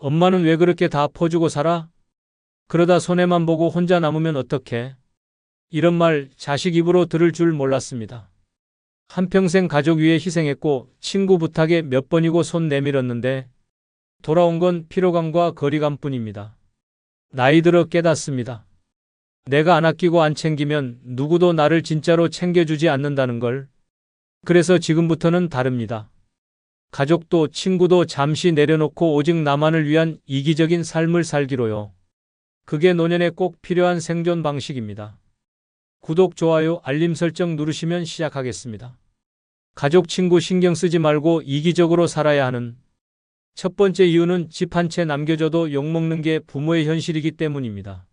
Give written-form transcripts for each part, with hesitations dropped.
엄마는 왜 그렇게 다 퍼주고 살아? 그러다 손해만 보고 혼자 남으면 어떡해? 이런 말 자식 입으로 들을 줄 몰랐습니다. 한평생 가족 위해 희생했고 친구 부탁에 몇 번이고 손 내밀었는데 돌아온 건 피로감과 거리감뿐입니다. 나이 들어 깨닫습니다. 내가 안 아끼고 안 챙기면 누구도 나를 진짜로 챙겨주지 않는다는 걸. 그래서 지금부터는 다릅니다. 가족도 친구도 잠시 내려놓고 오직 나만을 위한 이기적인 삶을 살기로요. 그게 노년에 꼭 필요한 생존 방식입니다. 구독, 좋아요, 알림 설정 누르시면 시작하겠습니다. 가족, 친구 신경 쓰지 말고 이기적으로 살아야 하는 첫 번째 이유는 집 한 채 남겨줘도 욕먹는 게 부모의 현실이기 때문입니다.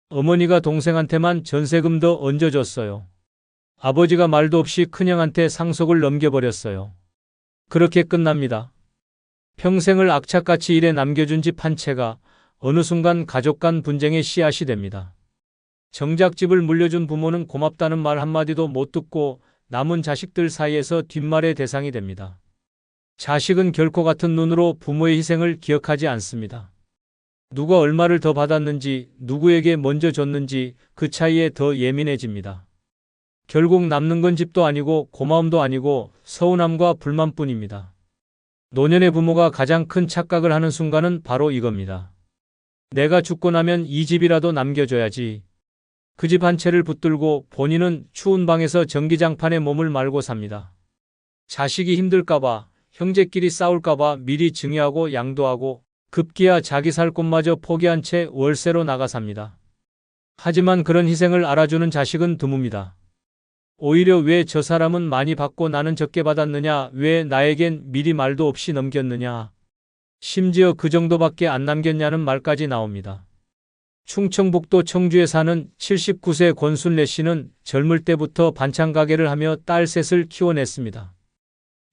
어머니가 동생한테만 전세금 더 얹어줬어요. 아버지가 말도 없이 큰형한테 상속을 넘겨버렸어요. 그렇게 끝납니다. 평생을 악착같이 일해 남겨준 집 한 채가 어느 순간 가족 간 분쟁의 씨앗이 됩니다. 정작 집을 물려준 부모는 고맙다는 말 한마디도 못 듣고 남은 자식들 사이에서 뒷말의 대상이 됩니다. 자식은 결코 같은 눈으로 부모의 희생을 기억하지 않습니다. 누가 얼마를 더 받았는지, 누구에게 먼저 줬는지 그 차이에 더 예민해집니다. 결국 남는 건 집도 아니고 고마움도 아니고 서운함과 불만뿐입니다. 노년의 부모가 가장 큰 착각을 하는 순간은 바로 이겁니다. 내가 죽고 나면 이 집이라도 남겨줘야지. 그 집 한 채를 붙들고 본인은 추운 방에서 전기장판에 몸을 말고 삽니다. 자식이 힘들까봐, 형제끼리 싸울까봐 미리 증여하고 양도하고 급기야 자기 살 곳마저 포기한 채 월세로 나가 삽니다. 하지만 그런 희생을 알아주는 자식은 드뭅니다. 오히려 왜 저 사람은 많이 받고 나는 적게 받았느냐, 왜 나에겐 미리 말도 없이 넘겼느냐, 심지어 그 정도밖에 안 남겼냐는 말까지 나옵니다. 충청북도 청주에 사는 79세 권순례 씨는 젊을 때부터 반찬 가게를 하며 딸 셋을 키워냈습니다.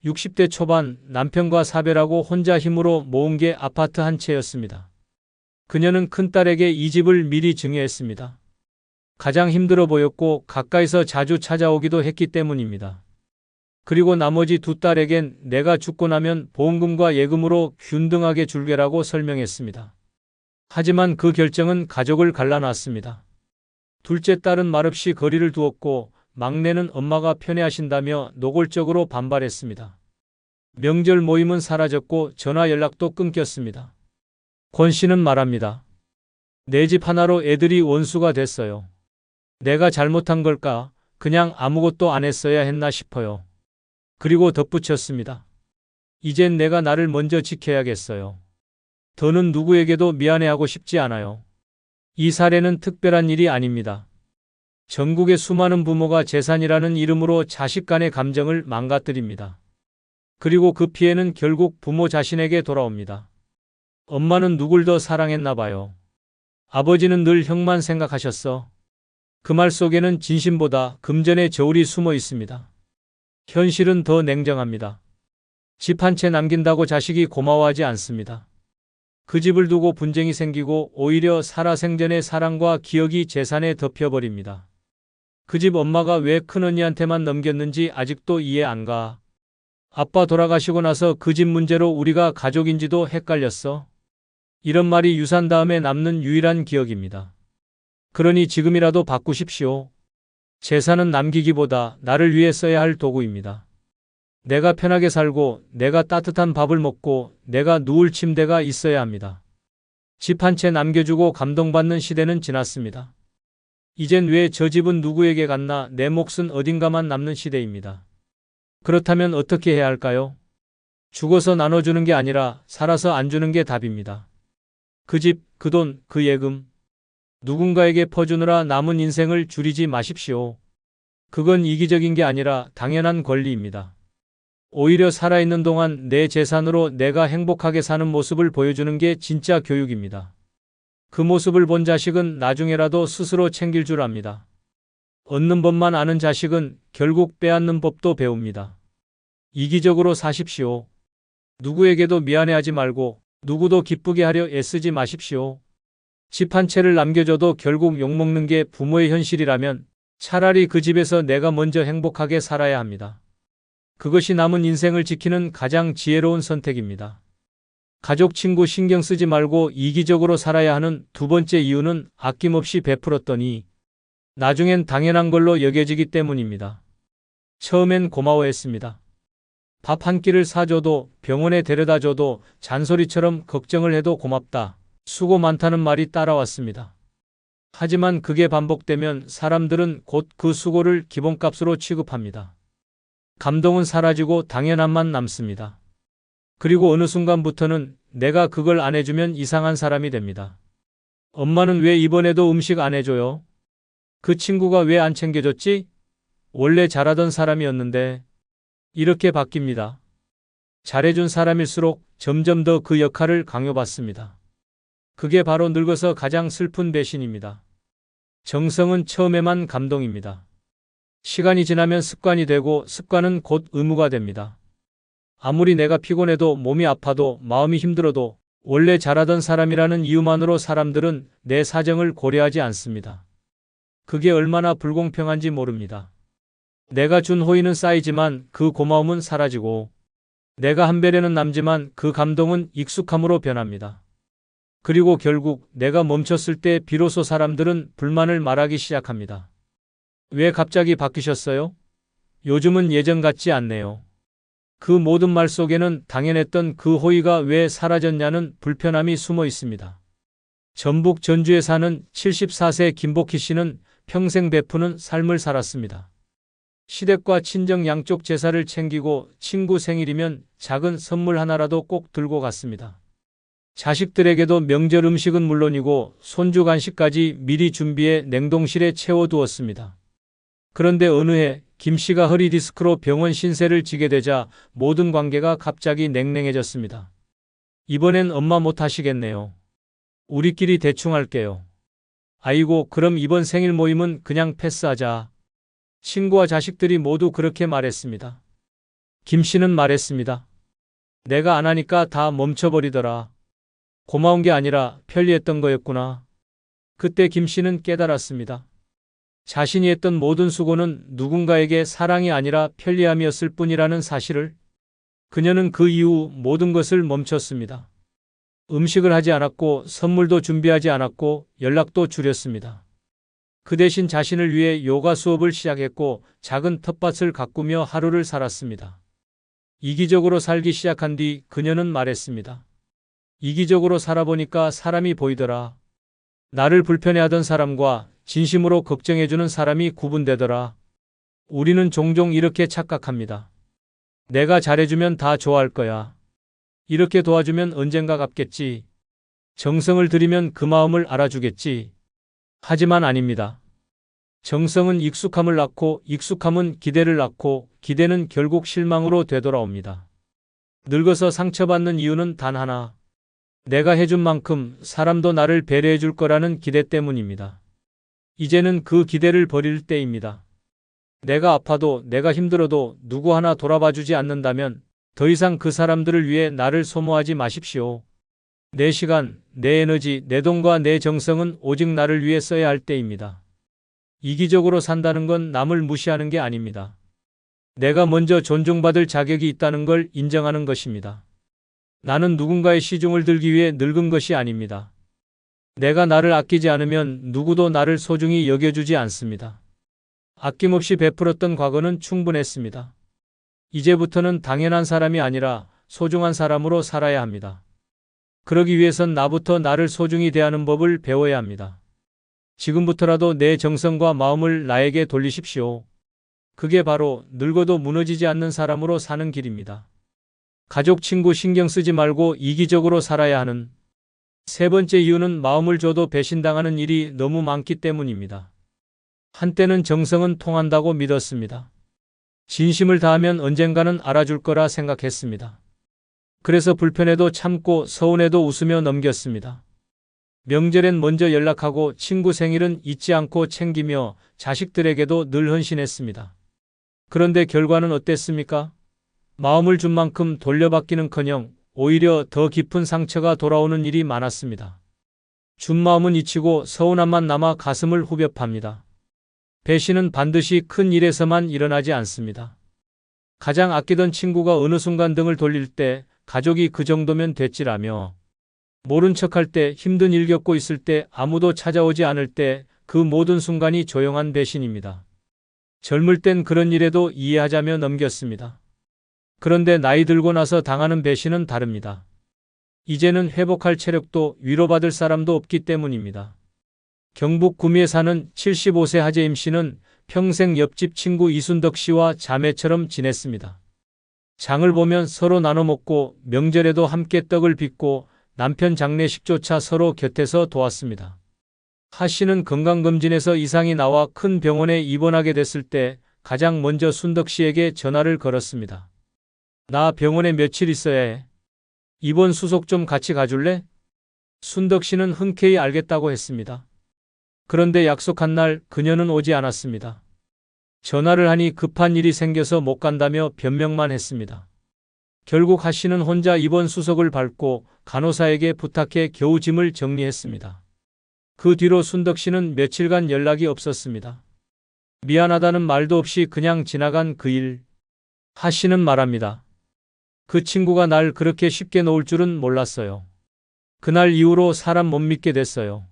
60대 초반 남편과 사별하고 혼자 힘으로 모은 게 아파트 한 채였습니다. 그녀는 큰딸에게 이 집을 미리 증여했습니다. 가장 힘들어 보였고 가까이서 자주 찾아오기도 했기 때문입니다. 그리고 나머지 두 딸에겐 내가 죽고 나면 보험금과 예금으로 균등하게 줄게라고 설명했습니다. 하지만 그 결정은 가족을 갈라놨습니다. 둘째 딸은 말없이 거리를 두었고 막내는 엄마가 편애하신다며 노골적으로 반발했습니다. 명절 모임은 사라졌고 전화 연락도 끊겼습니다. 권 씨는 말합니다. 내 집 하나로 애들이 원수가 됐어요. 내가 잘못한 걸까? 그냥 아무것도 안 했어야 했나 싶어요. 그리고 덧붙였습니다. 이젠 내가 나를 먼저 지켜야겠어요. 더는 누구에게도 미안해하고 싶지 않아요. 이 사례는 특별한 일이 아닙니다. 전국의 수많은 부모가 재산이라는 이름으로 자식 간의 감정을 망가뜨립니다. 그리고 그 피해는 결국 부모 자신에게 돌아옵니다. 엄마는 누굴 더 사랑했나 봐요. 아버지는 늘 형만 생각하셨어. 그 말 속에는 진심보다 금전의 저울이 숨어 있습니다. 현실은 더 냉정합니다. 집 한 채 남긴다고 자식이 고마워하지 않습니다. 그 집을 두고 분쟁이 생기고 오히려 살아생전의 사랑과 기억이 재산에 덮여버립니다. 그 집 엄마가 왜 큰언니한테만 넘겼는지 아직도 이해 안 가. 아빠 돌아가시고 나서 그 집 문제로 우리가 가족인지도 헷갈렸어. 이런 말이 유산 다음에 남는 유일한 기억입니다. 그러니 지금이라도 바꾸십시오. 재산은 남기기보다 나를 위해 써야 할 도구입니다. 내가 편하게 살고 내가 따뜻한 밥을 먹고 내가 누울 침대가 있어야 합니다. 집 한 채 남겨주고 감동받는 시대는 지났습니다. 이젠 왜 저 집은 누구에게 갔나 내 몫은 어딘가만 남는 시대입니다. 그렇다면 어떻게 해야 할까요? 죽어서 나눠주는 게 아니라 살아서 안 주는 게 답입니다. 그 집, 그 돈, 그 예금. 누군가에게 퍼주느라 남은 인생을 줄이지 마십시오. 그건 이기적인 게 아니라 당연한 권리입니다. 오히려 살아있는 동안 내 재산으로 내가 행복하게 사는 모습을 보여주는 게 진짜 교육입니다. 그 모습을 본 자식은 나중에라도 스스로 챙길 줄 압니다. 얻는 법만 아는 자식은 결국 빼앗는 법도 배웁니다. 이기적으로 사십시오. 누구에게도 미안해하지 말고 누구도 기쁘게 하려 애쓰지 마십시오. 집 한 채를 남겨줘도 결국 욕먹는 게 부모의 현실이라면 차라리 그 집에서 내가 먼저 행복하게 살아야 합니다. 그것이 남은 인생을 지키는 가장 지혜로운 선택입니다. 가족, 친구 신경 쓰지 말고 이기적으로 살아야 하는 두 번째 이유는 아낌없이 베풀었더니 나중엔 당연한 걸로 여겨지기 때문입니다. 처음엔 고마워했습니다. 밥 한 끼를 사줘도, 병원에 데려다 줘도, 잔소리처럼 걱정을 해도 고맙다, 수고 많다는 말이 따라왔습니다. 하지만 그게 반복되면 사람들은 곧 그 수고를 기본값으로 취급합니다. 감동은 사라지고 당연함만 남습니다. 그리고 어느 순간부터는 내가 그걸 안 해주면 이상한 사람이 됩니다. 엄마는 왜 이번에도 음식 안 해줘요? 그 친구가 왜 안 챙겨줬지? 원래 잘하던 사람이었는데. 이렇게 바뀝니다. 잘해준 사람일수록 점점 더 그 역할을 강요받습니다. 그게 바로 늙어서 가장 슬픈 배신입니다. 정성은 처음에만 감동입니다. 시간이 지나면 습관이 되고 습관은 곧 의무가 됩니다. 아무리 내가 피곤해도 몸이 아파도 마음이 힘들어도 원래 잘하던 사람이라는 이유만으로 사람들은 내 사정을 고려하지 않습니다. 그게 얼마나 불공평한지 모릅니다. 내가 준 호의는 쌓이지만 그 고마움은 사라지고 내가 한 배려는 남지만 그 감동은 익숙함으로 변합니다. 그리고 결국 내가 멈췄을 때 비로소 사람들은 불만을 말하기 시작합니다. 왜 갑자기 바뀌셨어요? 요즘은 예전 같지 않네요. 그 모든 말 속에는 당연했던 그 호의가 왜 사라졌냐는 불편함이 숨어 있습니다. 전북 전주에 사는 74세 김복희 씨는 평생 베푸는 삶을 살았습니다. 시댁과 친정 양쪽 제사를 챙기고 친구 생일이면 작은 선물 하나라도 꼭 들고 갔습니다. 자식들에게도 명절 음식은 물론이고 손주 간식까지 미리 준비해 냉동실에 채워두었습니다. 그런데 어느 해 김 씨가 허리 디스크로 병원 신세를 지게 되자 모든 관계가 갑자기 냉랭해졌습니다. 이번엔 엄마 못 하시겠네요. 우리끼리 대충 할게요. 아이고, 그럼 이번 생일 모임은 그냥 패스하자. 친구와 자식들이 모두 그렇게 말했습니다. 김 씨는 말했습니다. 내가 안 하니까 다 멈춰버리더라. 고마운 게 아니라 편리했던 거였구나. 그때 김 씨는 깨달았습니다. 자신이 했던 모든 수고는 누군가에게 사랑이 아니라 편리함이었을 뿐이라는 사실을. 그녀는 그 이후 모든 것을 멈췄습니다. 음식을 하지 않았고 선물도 준비하지 않았고 연락도 줄였습니다. 그 대신 자신을 위해 요가 수업을 시작했고 작은 텃밭을 가꾸며 하루를 살았습니다. 이기적으로 살기 시작한 뒤 그녀는 말했습니다. 이기적으로 살아보니까 사람이 보이더라. 나를 불편해하던 사람과 진심으로 걱정해주는 사람이 구분되더라. 우리는 종종 이렇게 착각합니다. 내가 잘해주면 다 좋아할 거야. 이렇게 도와주면 언젠가 갚겠지. 정성을 들이면 그 마음을 알아주겠지. 하지만 아닙니다. 정성은 익숙함을 낳고 익숙함은 기대를 낳고 기대는 결국 실망으로 되돌아옵니다. 늙어서 상처받는 이유는 단 하나. 내가 해준 만큼 사람도 나를 배려해 줄 거라는 기대 때문입니다. 이제는 그 기대를 버릴 때입니다. 내가 아파도 내가 힘들어도 누구 하나 돌아봐 주지 않는다면 더 이상 그 사람들을 위해 나를 소모하지 마십시오. 내 시간, 내 에너지, 내 돈과 내 정성은 오직 나를 위해 써야 할 때입니다. 이기적으로 산다는 건 남을 무시하는 게 아닙니다. 내가 먼저 존중받을 자격이 있다는 걸 인정하는 것입니다. 나는 누군가의 시중을 들기 위해 늙은 것이 아닙니다. 내가 나를 아끼지 않으면 누구도 나를 소중히 여겨주지 않습니다. 아낌없이 베풀었던 과거는 충분했습니다. 이제부터는 당연한 사람이 아니라 소중한 사람으로 살아야 합니다. 그러기 위해선 나부터 나를 소중히 대하는 법을 배워야 합니다. 지금부터라도 내 정성과 마음을 나에게 돌리십시오. 그게 바로 늙어도 무너지지 않는 사람으로 사는 길입니다. 가족, 친구 신경 쓰지 말고 이기적으로 살아야 하는 세 번째 이유는 마음을 줘도 배신당하는 일이 너무 많기 때문입니다. 한때는 정성은 통한다고 믿었습니다. 진심을 다하면 언젠가는 알아줄 거라 생각했습니다. 그래서 불편해도 참고 서운해도 웃으며 넘겼습니다. 명절엔 먼저 연락하고 친구 생일은 잊지 않고 챙기며 자식들에게도 늘 헌신했습니다. 그런데 결과는 어땠습니까? 마음을 준 만큼 돌려받기는커녕 오히려 더 깊은 상처가 돌아오는 일이 많았습니다. 준 마음은 잊히고 서운함만 남아 가슴을 후벼 팝니다. 배신은 반드시 큰 일에서만 일어나지 않습니다. 가장 아끼던 친구가 어느 순간 등을 돌릴 때, 가족이 그 정도면 됐지라며 모른 척할 때, 힘든 일 겪고 있을 때, 아무도 찾아오지 않을 때 그 모든 순간이 조용한 배신입니다. 젊을 땐 그런 일에도 이해하자며 넘겼습니다. 그런데 나이 들고 나서 당하는 배신은 다릅니다. 이제는 회복할 체력도 위로받을 사람도 없기 때문입니다. 경북 구미에 사는 75세 하재임 씨는 평생 옆집 친구 이순덕 씨와 자매처럼 지냈습니다. 장을 보면 서로 나눠 먹고 명절에도 함께 떡을 빚고 남편 장례식조차 서로 곁에서 도왔습니다. 하 씨는 건강검진에서 이상이 나와 큰 병원에 입원하게 됐을 때 가장 먼저 순덕 씨에게 전화를 걸었습니다. 나 병원에 며칠 있어야 해. 입원 수속 좀 같이 가줄래? 순덕 씨는 흔쾌히 알겠다고 했습니다. 그런데 약속한 날 그녀는 오지 않았습니다. 전화를 하니 급한 일이 생겨서 못 간다며 변명만 했습니다. 결국 하 씨는 혼자 입원 수속을 밟고 간호사에게 부탁해 겨우 짐을 정리했습니다. 그 뒤로 순덕 씨는 며칠간 연락이 없었습니다. 미안하다는 말도 없이 그냥 지나간 그 일. 하 씨는 말합니다. 그 친구가 날 그렇게 쉽게 놓을 줄은 몰랐어요. 그날 이후로 사람 못 믿게 됐어요.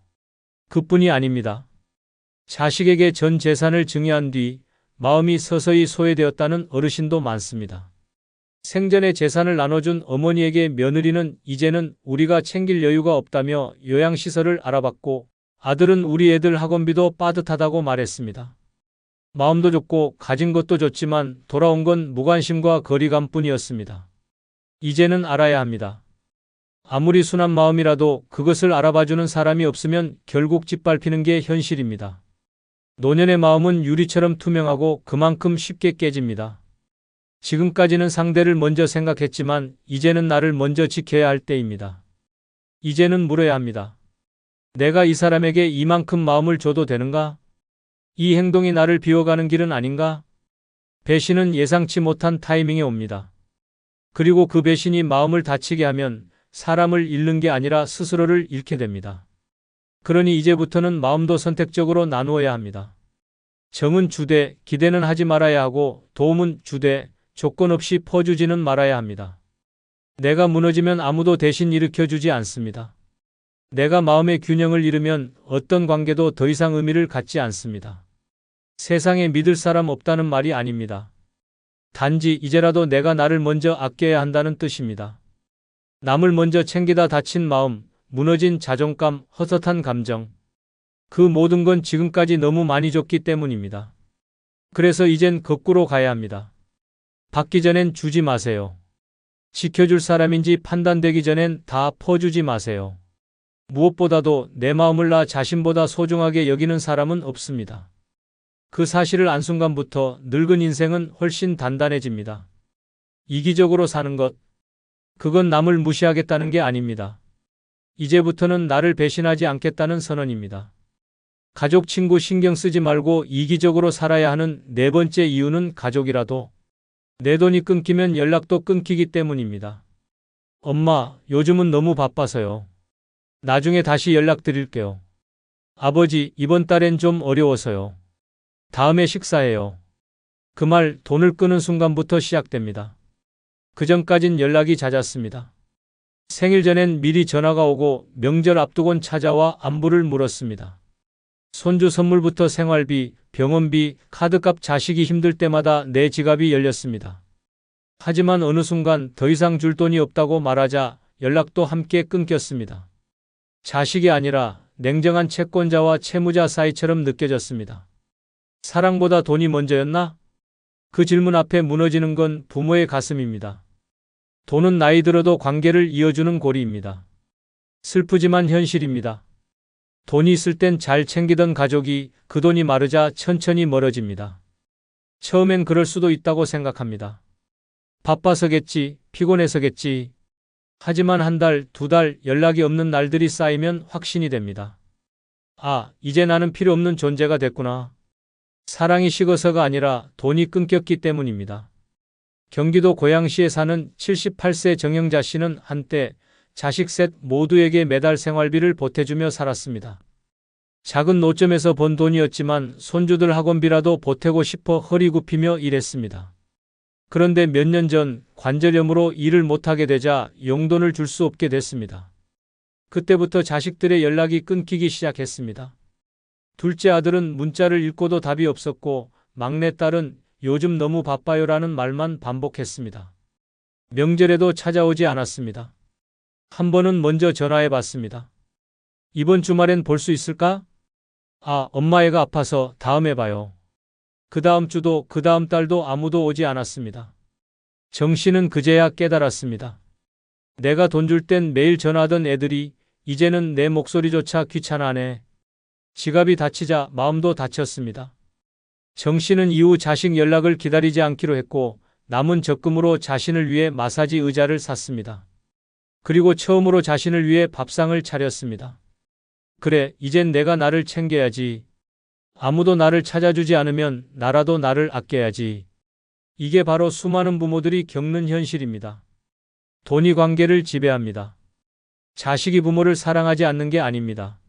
그뿐이 아닙니다. 자식에게 전 재산을 증여한 뒤 마음이 서서히 소외되었다는 어르신도 많습니다. 생전에 재산을 나눠준 어머니에게 며느리는 이제는 우리가 챙길 여유가 없다며 요양시설을 알아봤고 아들은 우리 애들 학원비도 빠듯하다고 말했습니다. 마음도 좋고 가진 것도 좋지만 돌아온 건 무관심과 거리감뿐이었습니다. 이제는 알아야 합니다. 아무리 순한 마음이라도 그것을 알아봐주는 사람이 없으면 결국 짓밟히는 게 현실입니다. 노년의 마음은 유리처럼 투명하고 그만큼 쉽게 깨집니다. 지금까지는 상대를 먼저 생각했지만 이제는 나를 먼저 지켜야 할 때입니다. 이제는 물어야 합니다. 내가 이 사람에게 이만큼 마음을 줘도 되는가? 이 행동이 나를 비워가는 길은 아닌가? 배신은 예상치 못한 타이밍에 옵니다. 그리고 그 배신이 마음을 다치게 하면 사람을 잃는 게 아니라 스스로를 잃게 됩니다. 그러니 이제부터는 마음도 선택적으로 나누어야 합니다. 정은 주되 기대는 하지 말아야 하고 도움은 주되 조건 없이 퍼주지는 말아야 합니다. 내가 무너지면 아무도 대신 일으켜주지 않습니다. 내가 마음의 균형을 잃으면 어떤 관계도 더 이상 의미를 갖지 않습니다. 세상에 믿을 사람 없다는 말이 아닙니다. 단지 이제라도 내가 나를 먼저 아껴야 한다는 뜻입니다. 남을 먼저 챙기다 다친 마음, 무너진 자존감, 헛헛한 감정. 그 모든 건 지금까지 너무 많이 줬기 때문입니다. 그래서 이젠 거꾸로 가야 합니다. 받기 전엔 주지 마세요. 지켜줄 사람인지 판단되기 전엔 다 퍼주지 마세요. 무엇보다도 내 마음을 나 자신보다 소중하게 여기는 사람은 없습니다. 그 사실을 안 순간부터 늙은 인생은 훨씬 단단해집니다. 이기적으로 사는 것, 그건 남을 무시하겠다는 게 아닙니다. 이제부터는 나를 배신하지 않겠다는 선언입니다. 가족, 친구 신경 쓰지 말고 이기적으로 살아야 하는 네 번째 이유는 가족이라도 내 돈이 끊기면 연락도 끊기기 때문입니다. 엄마, 요즘은 너무 바빠서요. 나중에 다시 연락드릴게요. 아버지, 이번 달엔 좀 어려워서요. 다음에 식사해요. 그 말 돈을 끄는 순간부터 시작됩니다. 그전까진 연락이 잦았습니다. 생일 전엔 미리 전화가 오고 명절 앞두곤 찾아와 안부를 물었습니다. 손주 선물부터 생활비, 병원비, 카드값 자식이 힘들 때마다 내 지갑이 열렸습니다. 하지만 어느 순간 더 이상 줄 돈이 없다고 말하자 연락도 함께 끊겼습니다. 자식이 아니라 냉정한 채권자와 채무자 사이처럼 느껴졌습니다. 사랑보다 돈이 먼저였나? 그 질문 앞에 무너지는 건 부모의 가슴입니다. 돈은 나이 들어도 관계를 이어주는 고리입니다. 슬프지만 현실입니다. 돈이 있을 땐 잘 챙기던 가족이 그 돈이 마르자 천천히 멀어집니다. 처음엔 그럴 수도 있다고 생각합니다. 바빠서겠지, 피곤해서겠지. 하지만 한 달, 두 달 연락이 없는 날들이 쌓이면 확신이 됩니다. 아, 이제 나는 필요 없는 존재가 됐구나. 사랑이 식어서가 아니라 돈이 끊겼기 때문입니다. 경기도 고양시에 사는 78세 정영자 씨는 한때 자식 셋 모두에게 매달 생활비를 보태주며 살았습니다. 작은 노점에서 번 돈이었지만 손주들 학원비라도 보태고 싶어 허리 굽히며 일했습니다. 그런데 몇 년 전 관절염으로 일을 못하게 되자 용돈을 줄 수 없게 됐습니다. 그때부터 자식들의 연락이 끊기기 시작했습니다. 둘째 아들은 문자를 읽고도 답이 없었고 막내딸은 요즘 너무 바빠요라는 말만 반복했습니다. 명절에도 찾아오지 않았습니다. 한 번은 먼저 전화해 봤습니다. 이번 주말엔 볼 수 있을까? 아, 엄마 애가 아파서 다음에 봐요. 그 다음 주도 그 다음 달도 아무도 오지 않았습니다. 정씨는 그제야 깨달았습니다. 내가 돈 줄 땐 매일 전화하던 애들이 이제는 내 목소리조차 귀찮아하네. 지갑이 다치자 마음도 다쳤습니다. 정씨는 이후 자식 연락을 기다리지 않기로 했고 남은 적금으로 자신을 위해 마사지 의자를 샀습니다. 그리고 처음으로 자신을 위해 밥상을 차렸습니다. 그래, 이젠 내가 나를 챙겨야지. 아무도 나를 찾아주지 않으면 나라도 나를 아껴야지. 이게 바로 수많은 부모들이 겪는 현실입니다. 돈이 관계를 지배합니다. 자식이 부모를 사랑하지 않는 게 아닙니다.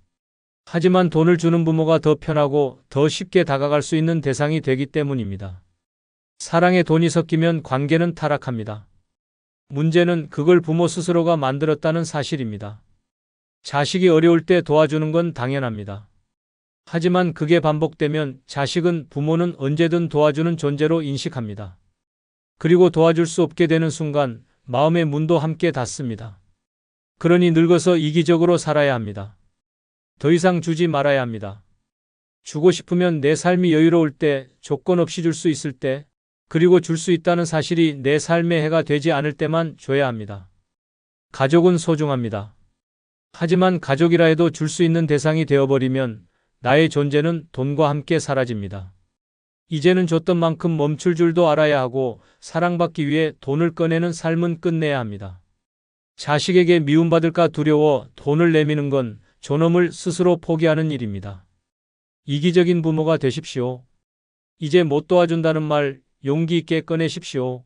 하지만 돈을 주는 부모가 더 편하고 더 쉽게 다가갈 수 있는 대상이 되기 때문입니다. 사랑에 돈이 섞이면 관계는 타락합니다. 문제는 그걸 부모 스스로가 만들었다는 사실입니다. 자식이 어려울 때 도와주는 건 당연합니다. 하지만 그게 반복되면 자식은 부모는 언제든 도와주는 존재로 인식합니다. 그리고 도와줄 수 없게 되는 순간 마음의 문도 함께 닫습니다. 그러니 늙어서 이기적으로 살아야 합니다. 더 이상 주지 말아야 합니다. 주고 싶으면 내 삶이 여유로울 때, 조건 없이 줄 수 있을 때, 그리고 줄 수 있다는 사실이 내 삶의 해가 되지 않을 때만 줘야 합니다. 가족은 소중합니다. 하지만 가족이라 해도 줄 수 있는 대상이 되어버리면 나의 존재는 돈과 함께 사라집니다. 이제는 줬던 만큼 멈출 줄도 알아야 하고 사랑받기 위해 돈을 꺼내는 삶은 끝내야 합니다. 자식에게 미움받을까 두려워 돈을 내미는 건 존엄을 스스로 포기하는 일입니다. 이기적인 부모가 되십시오. 이제 못 도와준다는 말 용기 있게 꺼내십시오.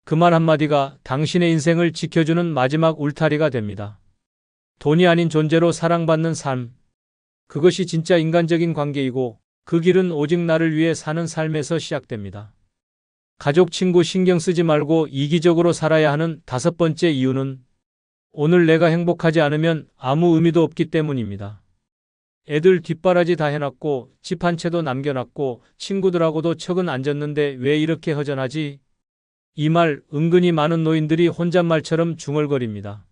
그 말 한마디가 당신의 인생을 지켜주는 마지막 울타리가 됩니다. 돈이 아닌 존재로 사랑받는 삶. 그것이 진짜 인간적인 관계이고 그 길은 오직 나를 위해 사는 삶에서 시작됩니다. 가족, 친구 신경 쓰지 말고 이기적으로 살아야 하는 5번째 이유는 오늘 내가 행복하지 않으면 아무 의미도 없기 때문입니다. 애들 뒷바라지 다 해놨고 집 한 채도 남겨놨고 친구들하고도 척은 안 졌는데 왜 이렇게 허전하지? 이 말 은근히 많은 노인들이 혼잣말처럼 중얼거립니다.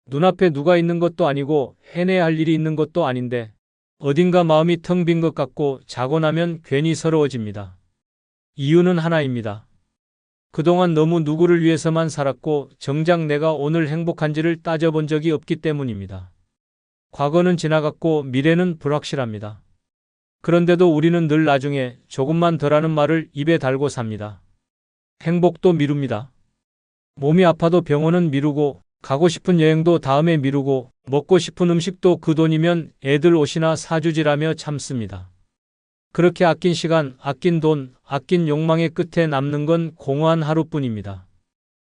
눈앞에 누가 있는 것도 아니고 해내야 할 일이 있는 것도 아닌데 어딘가 마음이 텅 빈 것 같고 자고 나면 괜히 서러워집니다. 이유는 하나입니다. 그동안 너무 누구를 위해서만 살았고 정작 내가 오늘 행복한지를 따져본 적이 없기 때문입니다. 과거는 지나갔고 미래는 불확실합니다. 그런데도 우리는 늘 나중에 조금만 더 하는 말을 입에 달고 삽니다. 행복도 미룹니다. 몸이 아파도 병원은 미루고 가고 싶은 여행도 다음에 미루고 먹고 싶은 음식도 그 돈이면 애들 옷이나 사주지라며 참습니다. 그렇게 아낀 시간, 아낀 돈, 아낀 욕망의 끝에 남는 건 공허한 하루뿐입니다.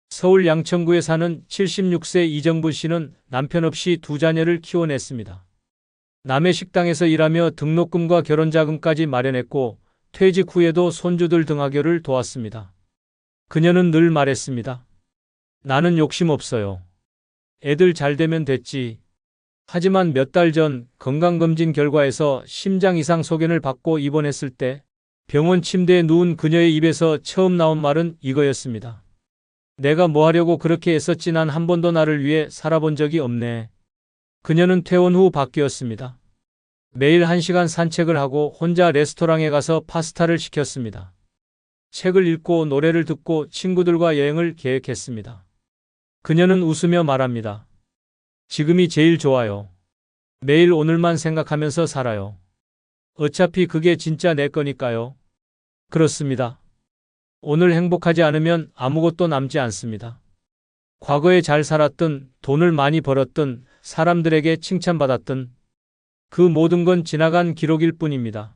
서울 양천구에 사는 76세 이정분 씨는 남편 없이 2자녀를 키워냈습니다. 남의 식당에서 일하며 등록금과 결혼자금까지 마련했고 퇴직 후에도 손주들 등하교를 도왔습니다. 그녀는 늘 말했습니다. 나는 욕심 없어요. 애들 잘 되면 됐지. 하지만 몇 달 전 건강검진 결과에서 심장 이상 소견을 받고 입원했을 때 병원 침대에 누운 그녀의 입에서 처음 나온 말은 이거였습니다. 내가 뭐 하려고 그렇게 애썼지 난 한 번도 나를 위해 살아본 적이 없네. 그녀는 퇴원 후 바뀌었습니다. 매일 1시간 산책을 하고 혼자 레스토랑에 가서 파스타를 시켰습니다. 책을 읽고 노래를 듣고 친구들과 여행을 계획했습니다. 그녀는 웃으며 말합니다. 지금이 제일 좋아요. 매일 오늘만 생각하면서 살아요. 어차피 그게 진짜 내 거니까요. 그렇습니다. 오늘 행복하지 않으면 아무것도 남지 않습니다. 과거에 잘 살았든 돈을 많이 벌었든 사람들에게 칭찬받았든 그 모든 건 지나간 기록일 뿐입니다.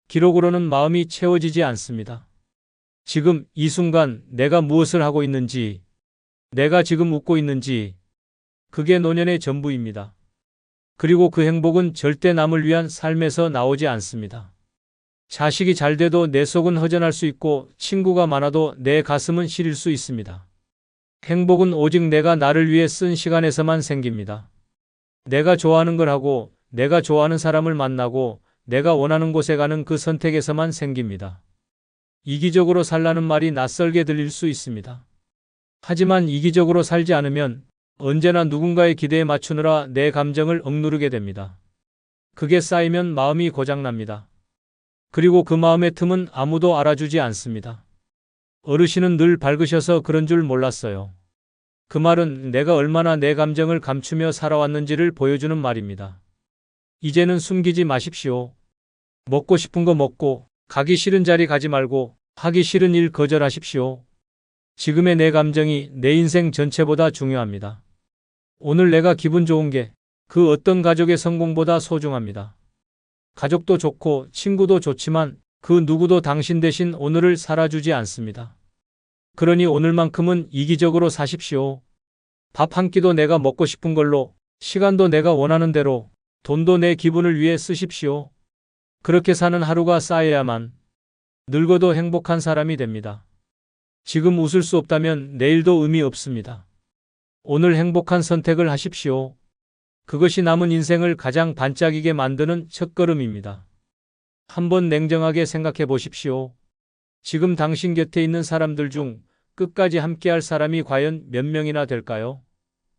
기록으로는 마음이 채워지지 않습니다. 지금 이 순간 내가 무엇을 하고 있는지, 내가 지금 웃고 있는지, 그게 노년의 전부입니다. 그리고 그 행복은 절대 남을 위한 삶에서 나오지 않습니다. 자식이 잘 돼도 내 속은 허전할 수 있고 친구가 많아도 내 가슴은 시릴 수 있습니다. 행복은 오직 내가 나를 위해 쓴 시간에서만 생깁니다. 내가 좋아하는 걸 하고 내가 좋아하는 사람을 만나고 내가 원하는 곳에 가는 그 선택에서만 생깁니다. 이기적으로 살라는 말이 낯설게 들릴 수 있습니다. 하지만 이기적으로 살지 않으면 언제나 누군가의 기대에 맞추느라 내 감정을 억누르게 됩니다. 그게 쌓이면 마음이 고장납니다. 그리고 그 마음의 틈은 아무도 알아주지 않습니다. 어르신은 늘 밝으셔서 그런 줄 몰랐어요. 그 말은 내가 얼마나 내 감정을 감추며 살아왔는지를 보여주는 말입니다. 이제는 숨기지 마십시오. 먹고 싶은 거 먹고, 가기 싫은 자리 가지 말고, 하기 싫은 일 거절하십시오. 지금의 내 감정이 내 인생 전체보다 중요합니다. 오늘 내가 기분 좋은 게 그 어떤 가족의 성공보다 소중합니다. 가족도 좋고 친구도 좋지만 그 누구도 당신 대신 오늘을 살아주지 않습니다. 그러니 오늘만큼은 이기적으로 사십시오. 밥 한 끼도 내가 먹고 싶은 걸로, 시간도 내가 원하는 대로, 돈도 내 기분을 위해 쓰십시오. 그렇게 사는 하루가 쌓여야만 늙어도 행복한 사람이 됩니다. 지금 웃을 수 없다면 내일도 의미 없습니다. 오늘 행복한 선택을 하십시오. 그것이 남은 인생을 가장 반짝이게 만드는 첫걸음입니다. 한번 냉정하게 생각해 보십시오. 지금 당신 곁에 있는 사람들 중 끝까지 함께할 사람이 과연 몇 명이나 될까요?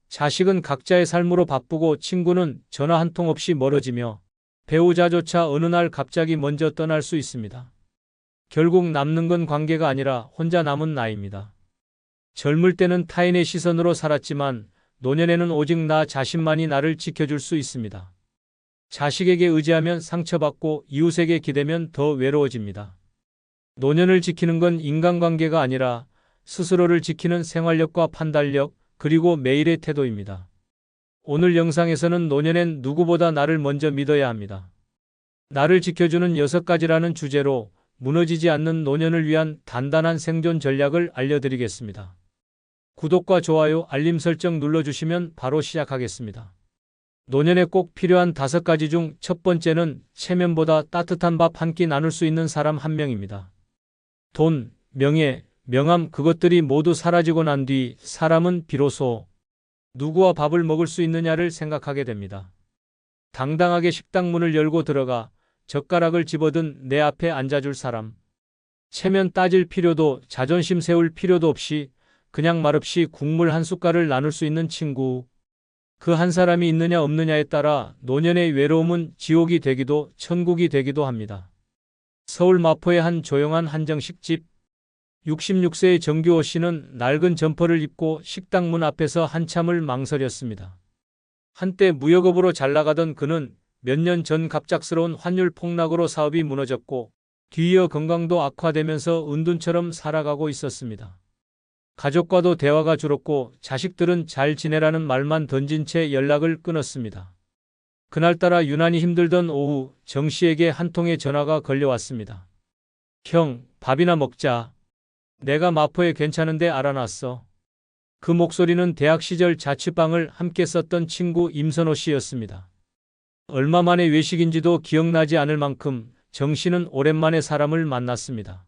자식은 각자의 삶으로 바쁘고 친구는 전화 한 통 없이 멀어지며 배우자조차 어느 날 갑자기 먼저 떠날 수 있습니다. 결국 남는 건 관계가 아니라 혼자 남은 나이입니다. 젊을 때는 타인의 시선으로 살았지만 노년에는 오직 나 자신만이 나를 지켜줄 수 있습니다. 자식에게 의지하면 상처받고 이웃에게 기대면 더 외로워집니다. 노년을 지키는 건 인간관계가 아니라 스스로를 지키는 생활력과 판단력, 그리고 매일의 태도입니다. 오늘 영상에서는 노년엔 누구보다 나를 먼저 믿어야 합니다. 나를 지켜주는 6가지라는 주제로 무너지지 않는 노년을 위한 단단한 생존 전략을 알려드리겠습니다. 구독과 좋아요, 알림 설정 눌러주시면 바로 시작하겠습니다. 노년에 꼭 필요한 5가지 중 첫 번째는 체면보다 따뜻한 밥 한 끼 나눌 수 있는 사람 한 명입니다. 돈, 명예, 명함 그것들이 모두 사라지고 난 뒤 사람은 비로소 누구와 밥을 먹을 수 있느냐를 생각하게 됩니다. 당당하게 식당 문을 열고 들어가 젓가락을 집어든 내 앞에 앉아줄 사람. 체면 따질 필요도 자존심 세울 필요도 없이 그냥 말없이 국물 한 숟갈을 나눌 수 있는 친구. 그 한 사람이 있느냐 없느냐에 따라 노년의 외로움은 지옥이 되기도 천국이 되기도 합니다. 서울 마포의 한 조용한 한정식집. 66세의 정규호 씨는 낡은 점퍼를 입고 식당 문 앞에서 한참을 망설였습니다. 한때 무역업으로 잘 나가던 그는 몇 년 전 갑작스러운 환율 폭락으로 사업이 무너졌고 뒤이어 건강도 악화되면서 은둔처럼 살아가고 있었습니다. 가족과도 대화가 줄었고 자식들은 잘 지내라는 말만 던진 채 연락을 끊었습니다. 그날따라 유난히 힘들던 오후 정 씨에게 한 통의 전화가 걸려왔습니다. 형, 밥이나 먹자. 내가 마포에 괜찮은데 알아놨어. 그 목소리는 대학 시절 자취방을 함께 썼던 친구 임선호 씨였습니다. 얼마 만에 외식인지도 기억나지 않을 만큼 정 씨는 오랜만에 사람을 만났습니다.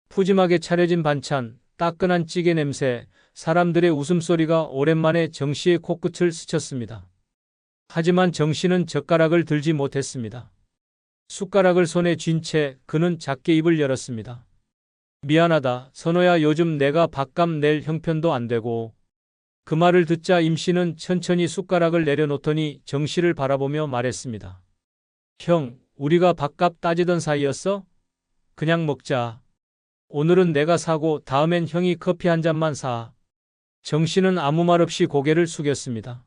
푸짐하게 차려진 반찬, 따끈한 찌개 냄새, 사람들의 웃음소리가 오랜만에 정 씨의 코끝을 스쳤습니다. 하지만 정 씨는 젓가락을 들지 못했습니다. 숟가락을 손에 쥔 채 그는 작게 입을 열었습니다. 미안하다, 선호야. 요즘 내가 밥값 낼 형편도 안 되고. 그 말을 듣자 임 씨는 천천히 숟가락을 내려놓더니 정 씨를 바라보며 말했습니다. 형, 우리가 밥값 따지던 사이였어? 그냥 먹자. 오늘은 내가 사고 다음엔 형이 커피 한 잔만 사. 정 씨는 아무 말 없이 고개를 숙였습니다.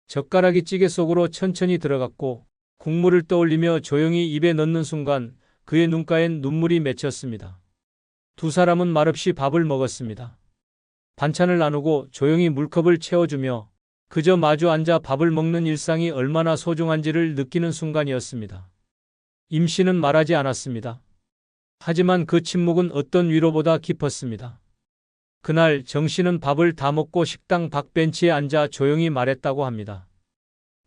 젓가락이 찌개 속으로 천천히 들어갔고 국물을 떠올리며 조용히 입에 넣는 순간 그의 눈가엔 눈물이 맺혔습니다. 두 사람은 말없이 밥을 먹었습니다. 반찬을 나누고 조용히 물컵을 채워주며 그저 마주 앉아 밥을 먹는 일상이 얼마나 소중한지를 느끼는 순간이었습니다. 임 씨는 말하지 않았습니다. 하지만 그 침묵은 어떤 위로보다 깊었습니다. 그날 정 씨는 밥을 다 먹고 식당 밖벤치에 앉아 조용히 말했다고 합니다.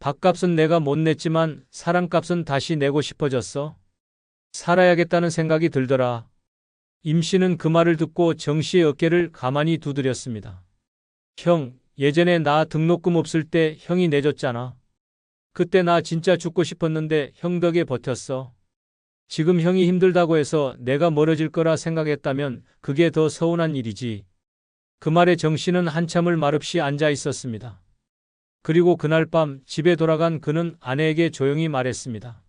밥값은 내가 못 냈지만 사랑값은 다시 내고 싶어졌어. 살아야겠다는 생각이 들더라. 임 씨는 그 말을 듣고 정 씨의 어깨를 가만히 두드렸습니다. 형, 예전에 나 등록금 없을 때 형이 내줬잖아. 그때 나 진짜 죽고 싶었는데 형 덕에 버텼어. 지금 형이 힘들다고 해서 내가 멀어질 거라 생각했다면 그게 더 서운한 일이지. 그 말에 정 씨는 한참을 말없이 앉아 있었습니다. 그리고 그날 밤 집에 돌아간 그는 아내에게 조용히 말했습니다.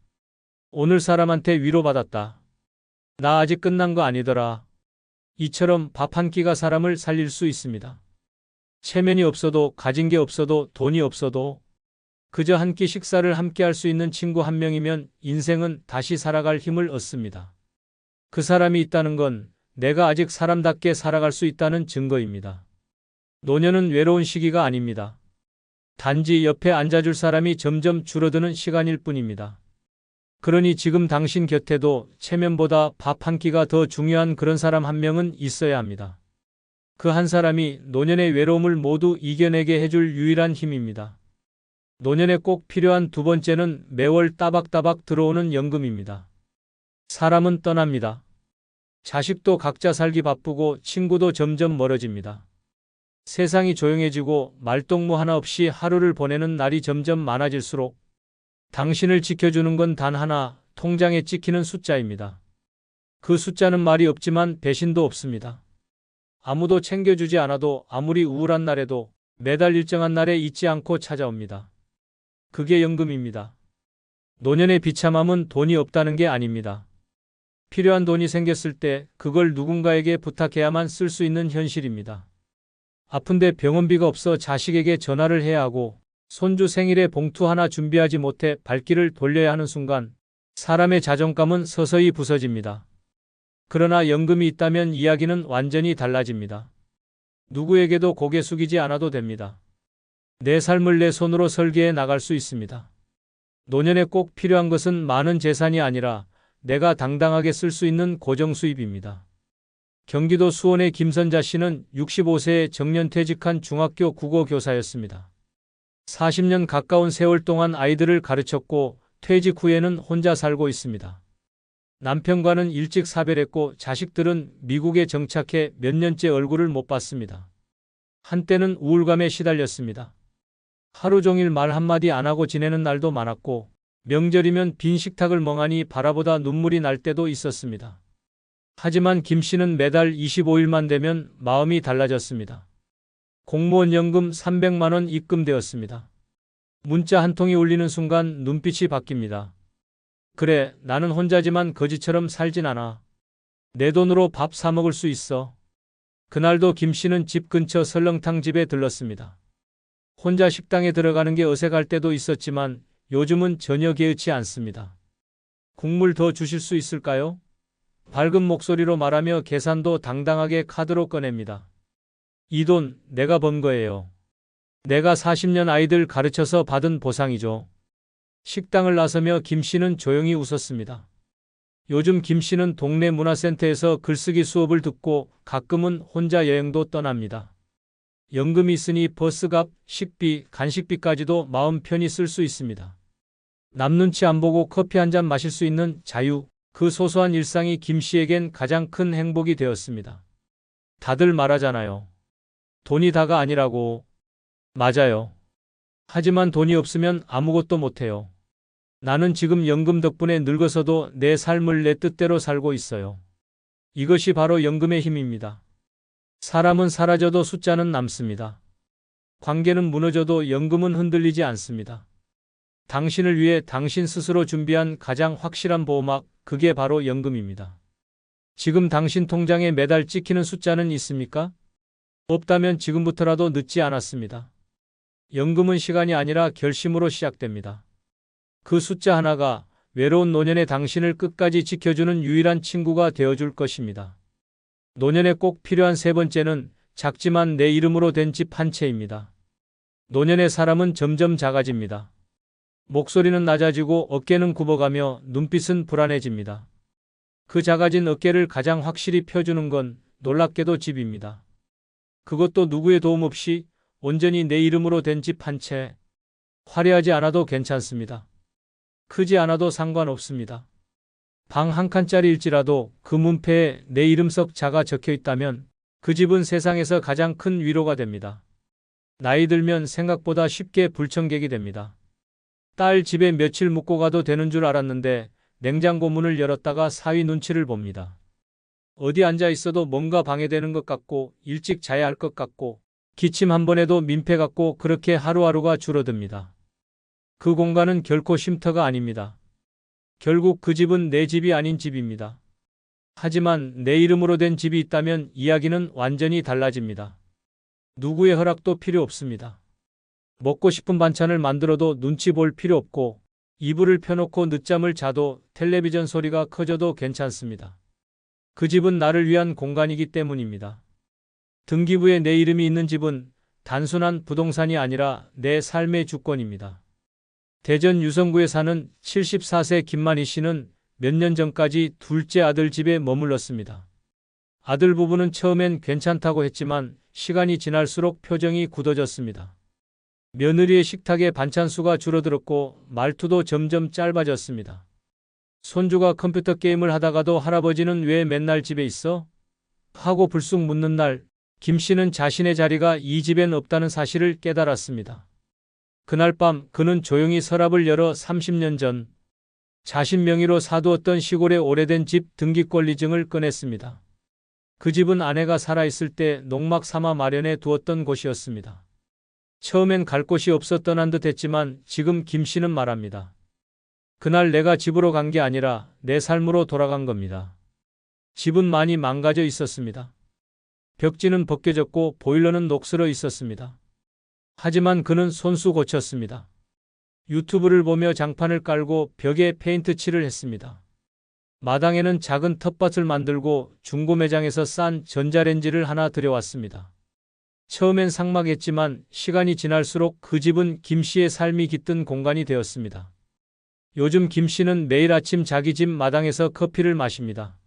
오늘 사람한테 위로받았다. 나 아직 끝난 거 아니더라. 이처럼 밥 한 끼가 사람을 살릴 수 있습니다. 체면이 없어도 가진 게 없어도 돈이 없어도 그저 한 끼 식사를 함께 할 수 있는 친구 한 명이면 인생은 다시 살아갈 힘을 얻습니다. 그 사람이 있다는 건 내가 아직 사람답게 살아갈 수 있다는 증거입니다. 노년은 외로운 시기가 아닙니다. 단지 옆에 앉아줄 사람이 점점 줄어드는 시간일 뿐입니다. 그러니 지금 당신 곁에도 체면보다 밥 한 끼가 더 중요한 그런 사람 한 명은 있어야 합니다. 그 한 사람이 노년의 외로움을 모두 이겨내게 해줄 유일한 힘입니다. 노년에 꼭 필요한 두 번째는 매월 따박따박 들어오는 연금입니다. 사람은 떠납니다. 자식도 각자 살기 바쁘고 친구도 점점 멀어집니다. 세상이 조용해지고 말동무 하나 없이 하루를 보내는 날이 점점 많아질수록 당신을 지켜주는 건 단 하나, 통장에 찍히는 숫자입니다. 그 숫자는 말이 없지만 배신도 없습니다. 아무도 챙겨주지 않아도 아무리 우울한 날에도 매달 일정한 날에 잊지 않고 찾아옵니다. 그게 연금입니다. 노년의 비참함은 돈이 없다는 게 아닙니다. 필요한 돈이 생겼을 때 그걸 누군가에게 부탁해야만 쓸 수 있는 현실입니다. 아픈데 병원비가 없어 자식에게 전화를 해야 하고 손주 생일에 봉투 하나 준비하지 못해 발길을 돌려야 하는 순간 사람의 자존감은 서서히 부서집니다. 그러나 연금이 있다면 이야기는 완전히 달라집니다. 누구에게도 고개 숙이지 않아도 됩니다. 내 삶을 내 손으로 설계해 나갈 수 있습니다. 노년에 꼭 필요한 것은 많은 재산이 아니라 내가 당당하게 쓸 수 있는 고정 수입입니다. 경기도 수원의 김선자 씨는 65세에 정년퇴직한 중학교 국어 교사였습니다. 40년 가까운 세월 동안 아이들을 가르쳤고 퇴직 후에는 혼자 살고 있습니다. 남편과는 일찍 사별했고 자식들은 미국에 정착해 몇 년째 얼굴을 못 봤습니다. 한때는 우울감에 시달렸습니다. 하루 종일 말 한마디 안 하고 지내는 날도 많았고 명절이면 빈 식탁을 멍하니 바라보다 눈물이 날 때도 있었습니다. 하지만 김 씨는 매달 25일만 되면 마음이 달라졌습니다. 공무원 연금 300만 원 입금되었습니다. 문자 한 통이 울리는 순간 눈빛이 바뀝니다. 그래, 나는 혼자지만 거지처럼 살진 않아. 내 돈으로 밥 사 먹을 수 있어. 그날도 김 씨는 집 근처 설렁탕 집에 들렀습니다. 혼자 식당에 들어가는 게 어색할 때도 있었지만 요즘은 전혀 개의치 않습니다. 국물 더 주실 수 있을까요? 밝은 목소리로 말하며 계산도 당당하게 카드로 꺼냅니다. 이 돈 내가 번 거예요. 내가 40년 아이들 가르쳐서 받은 보상이죠. 식당을 나서며 김 씨는 조용히 웃었습니다. 요즘 김 씨는 동네 문화센터에서 글쓰기 수업을 듣고 가끔은 혼자 여행도 떠납니다. 연금이 있으니 버스값, 식비, 간식비까지도 마음 편히 쓸 수 있습니다. 남 눈치 안 보고 커피 한 잔 마실 수 있는 자유, 그 소소한 일상이 김 씨에겐 가장 큰 행복이 되었습니다. 다들 말하잖아요. 돈이 다가 아니라고. 맞아요. 하지만 돈이 없으면 아무것도 못해요. 나는 지금 연금 덕분에 늙어서도 내 삶을 내 뜻대로 살고 있어요. 이것이 바로 연금의 힘입니다. 사람은 사라져도 숫자는 남습니다. 관계는 무너져도 연금은 흔들리지 않습니다. 당신을 위해 당신 스스로 준비한 가장 확실한 보호막, 그게 바로 연금입니다. 지금 당신 통장에 매달 찍히는 숫자는 있습니까? 없다면 지금부터라도 늦지 않았습니다. 연금은 시간이 아니라 결심으로 시작됩니다. 그 숫자 하나가 외로운 노년의 당신을 끝까지 지켜주는 유일한 친구가 되어줄 것입니다. 노년에 꼭 필요한 세 번째는 작지만 내 이름으로 된 집 한 채입니다. 노년의 사람은 점점 작아집니다. 목소리는 낮아지고 어깨는 굽어가며 눈빛은 불안해집니다. 그 작아진 어깨를 가장 확실히 펴주는 건 놀랍게도 집입니다. 그것도 누구의 도움 없이 온전히 내 이름으로 된 집 한 채. 화려하지 않아도 괜찮습니다. 크지 않아도 상관없습니다. 방 한 칸짜리일지라도 그 문패에 내 이름 석 자가 적혀 있다면 그 집은 세상에서 가장 큰 위로가 됩니다. 나이 들면 생각보다 쉽게 불청객이 됩니다. 딸 집에 며칠 묵고 가도 되는 줄 알았는데 냉장고 문을 열었다가 사위 눈치를 봅니다. 어디 앉아 있어도 뭔가 방해되는 것 같고 일찍 자야 할 것 같고 기침 한 번에도 민폐 같고 그렇게 하루하루가 줄어듭니다. 그 공간은 결코 쉼터가 아닙니다. 결국 그 집은 내 집이 아닌 집입니다. 하지만 내 이름으로 된 집이 있다면 이야기는 완전히 달라집니다. 누구의 허락도 필요 없습니다. 먹고 싶은 반찬을 만들어도 눈치 볼 필요 없고 이불을 펴놓고 늦잠을 자도 텔레비전 소리가 커져도 괜찮습니다. 그 집은 나를 위한 공간이기 때문입니다. 등기부에 내 이름이 있는 집은 단순한 부동산이 아니라 내 삶의 주권입니다. 대전 유성구에 사는 74세 김만희 씨는 몇 년 전까지 둘째 아들 집에 머물렀습니다. 아들 부부는 처음엔 괜찮다고 했지만 시간이 지날수록 표정이 굳어졌습니다. 며느리의 식탁에 반찬 수가 줄어들었고 말투도 점점 짧아졌습니다. 손주가 컴퓨터 게임을 하다가도 할아버지는 왜 맨날 집에 있어? 하고 불쑥 묻는 날, 김 씨는 자신의 자리가 이 집엔 없다는 사실을 깨달았습니다. 그날 밤 그는 조용히 서랍을 열어 30년 전 자신 명의로 사두었던 시골의 오래된 집 등기권리증을 꺼냈습니다. 그 집은 아내가 살아있을 때 농막 삼아 마련해 두었던 곳이었습니다. 처음엔 갈 곳이 없어 떠난 듯 했지만 지금 김 씨는 말합니다. 그날 내가 집으로 간 게 아니라 내 삶으로 돌아간 겁니다. 집은 많이 망가져 있었습니다. 벽지는 벗겨졌고 보일러는 녹슬어 있었습니다. 하지만 그는 손수 고쳤습니다. 유튜브를 보며 장판을 깔고 벽에 페인트 칠을 했습니다. 마당에는 작은 텃밭을 만들고 중고 매장에서 싼 전자레인지를 하나 들여왔습니다. 처음엔 삭막했지만 시간이 지날수록 그 집은 김 씨의 삶이 깃든 공간이 되었습니다. 요즘 김 씨는 매일 아침 자기 집 마당에서 커피를 마십니다.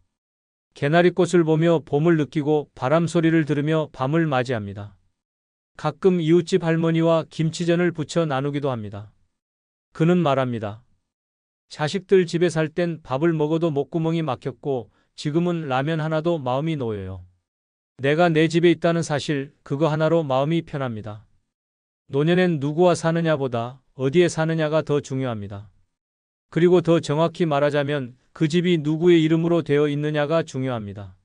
개나리꽃을 보며 봄을 느끼고 바람 소리를 들으며 밤을 맞이합니다. 가끔 이웃집 할머니와 김치전을 부쳐 나누기도 합니다. 그는 말합니다. 자식들 집에 살 땐 밥을 먹어도 목구멍이 막혔고 지금은 라면 하나도 마음이 놓여요. 내가 내 집에 있다는 사실, 그거 하나로 마음이 편합니다. 노년엔 누구와 사느냐보다 어디에 사느냐가 더 중요합니다. 그리고 더 정확히 말하자면 그 집이 누구의 이름으로 되어 있느냐가 중요합니다.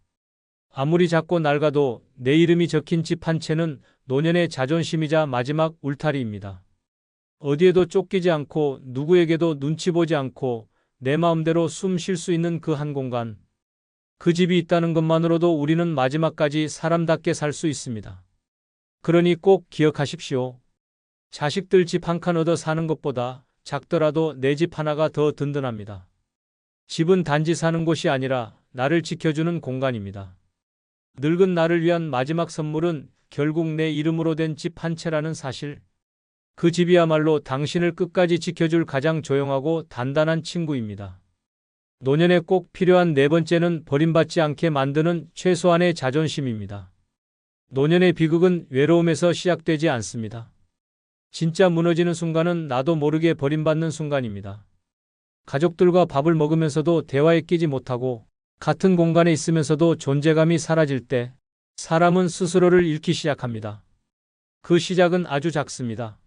아무리 작고 낡아도 내 이름이 적힌 집 한 채는 노년의 자존심이자 마지막 울타리입니다. 어디에도 쫓기지 않고 누구에게도 눈치 보지 않고 내 마음대로 숨 쉴 수 있는 그 한 공간. 그 집이 있다는 것만으로도 우리는 마지막까지 사람답게 살 수 있습니다. 그러니 꼭 기억하십시오. 자식들 집 한 칸 얻어 사는 것보다 작더라도 내 집 하나가 더 든든합니다. 집은 단지 사는 곳이 아니라 나를 지켜주는 공간입니다. 늙은 나를 위한 마지막 선물은 결국 내 이름으로 된 집 한 채라는 사실. 그 집이야말로 당신을 끝까지 지켜줄 가장 조용하고 단단한 친구입니다. 노년에 꼭 필요한 네 번째는 버림받지 않게 만드는 최소한의 자존심입니다. 노년의 비극은 외로움에서 시작되지 않습니다. 진짜 무너지는 순간은 나도 모르게 버림받는 순간입니다. 가족들과 밥을 먹으면서도 대화에 끼지 못하고 같은 공간에 있으면서도 존재감이 사라질 때 사람은 스스로를 잃기 시작합니다. 그 시작은 아주 작습니다.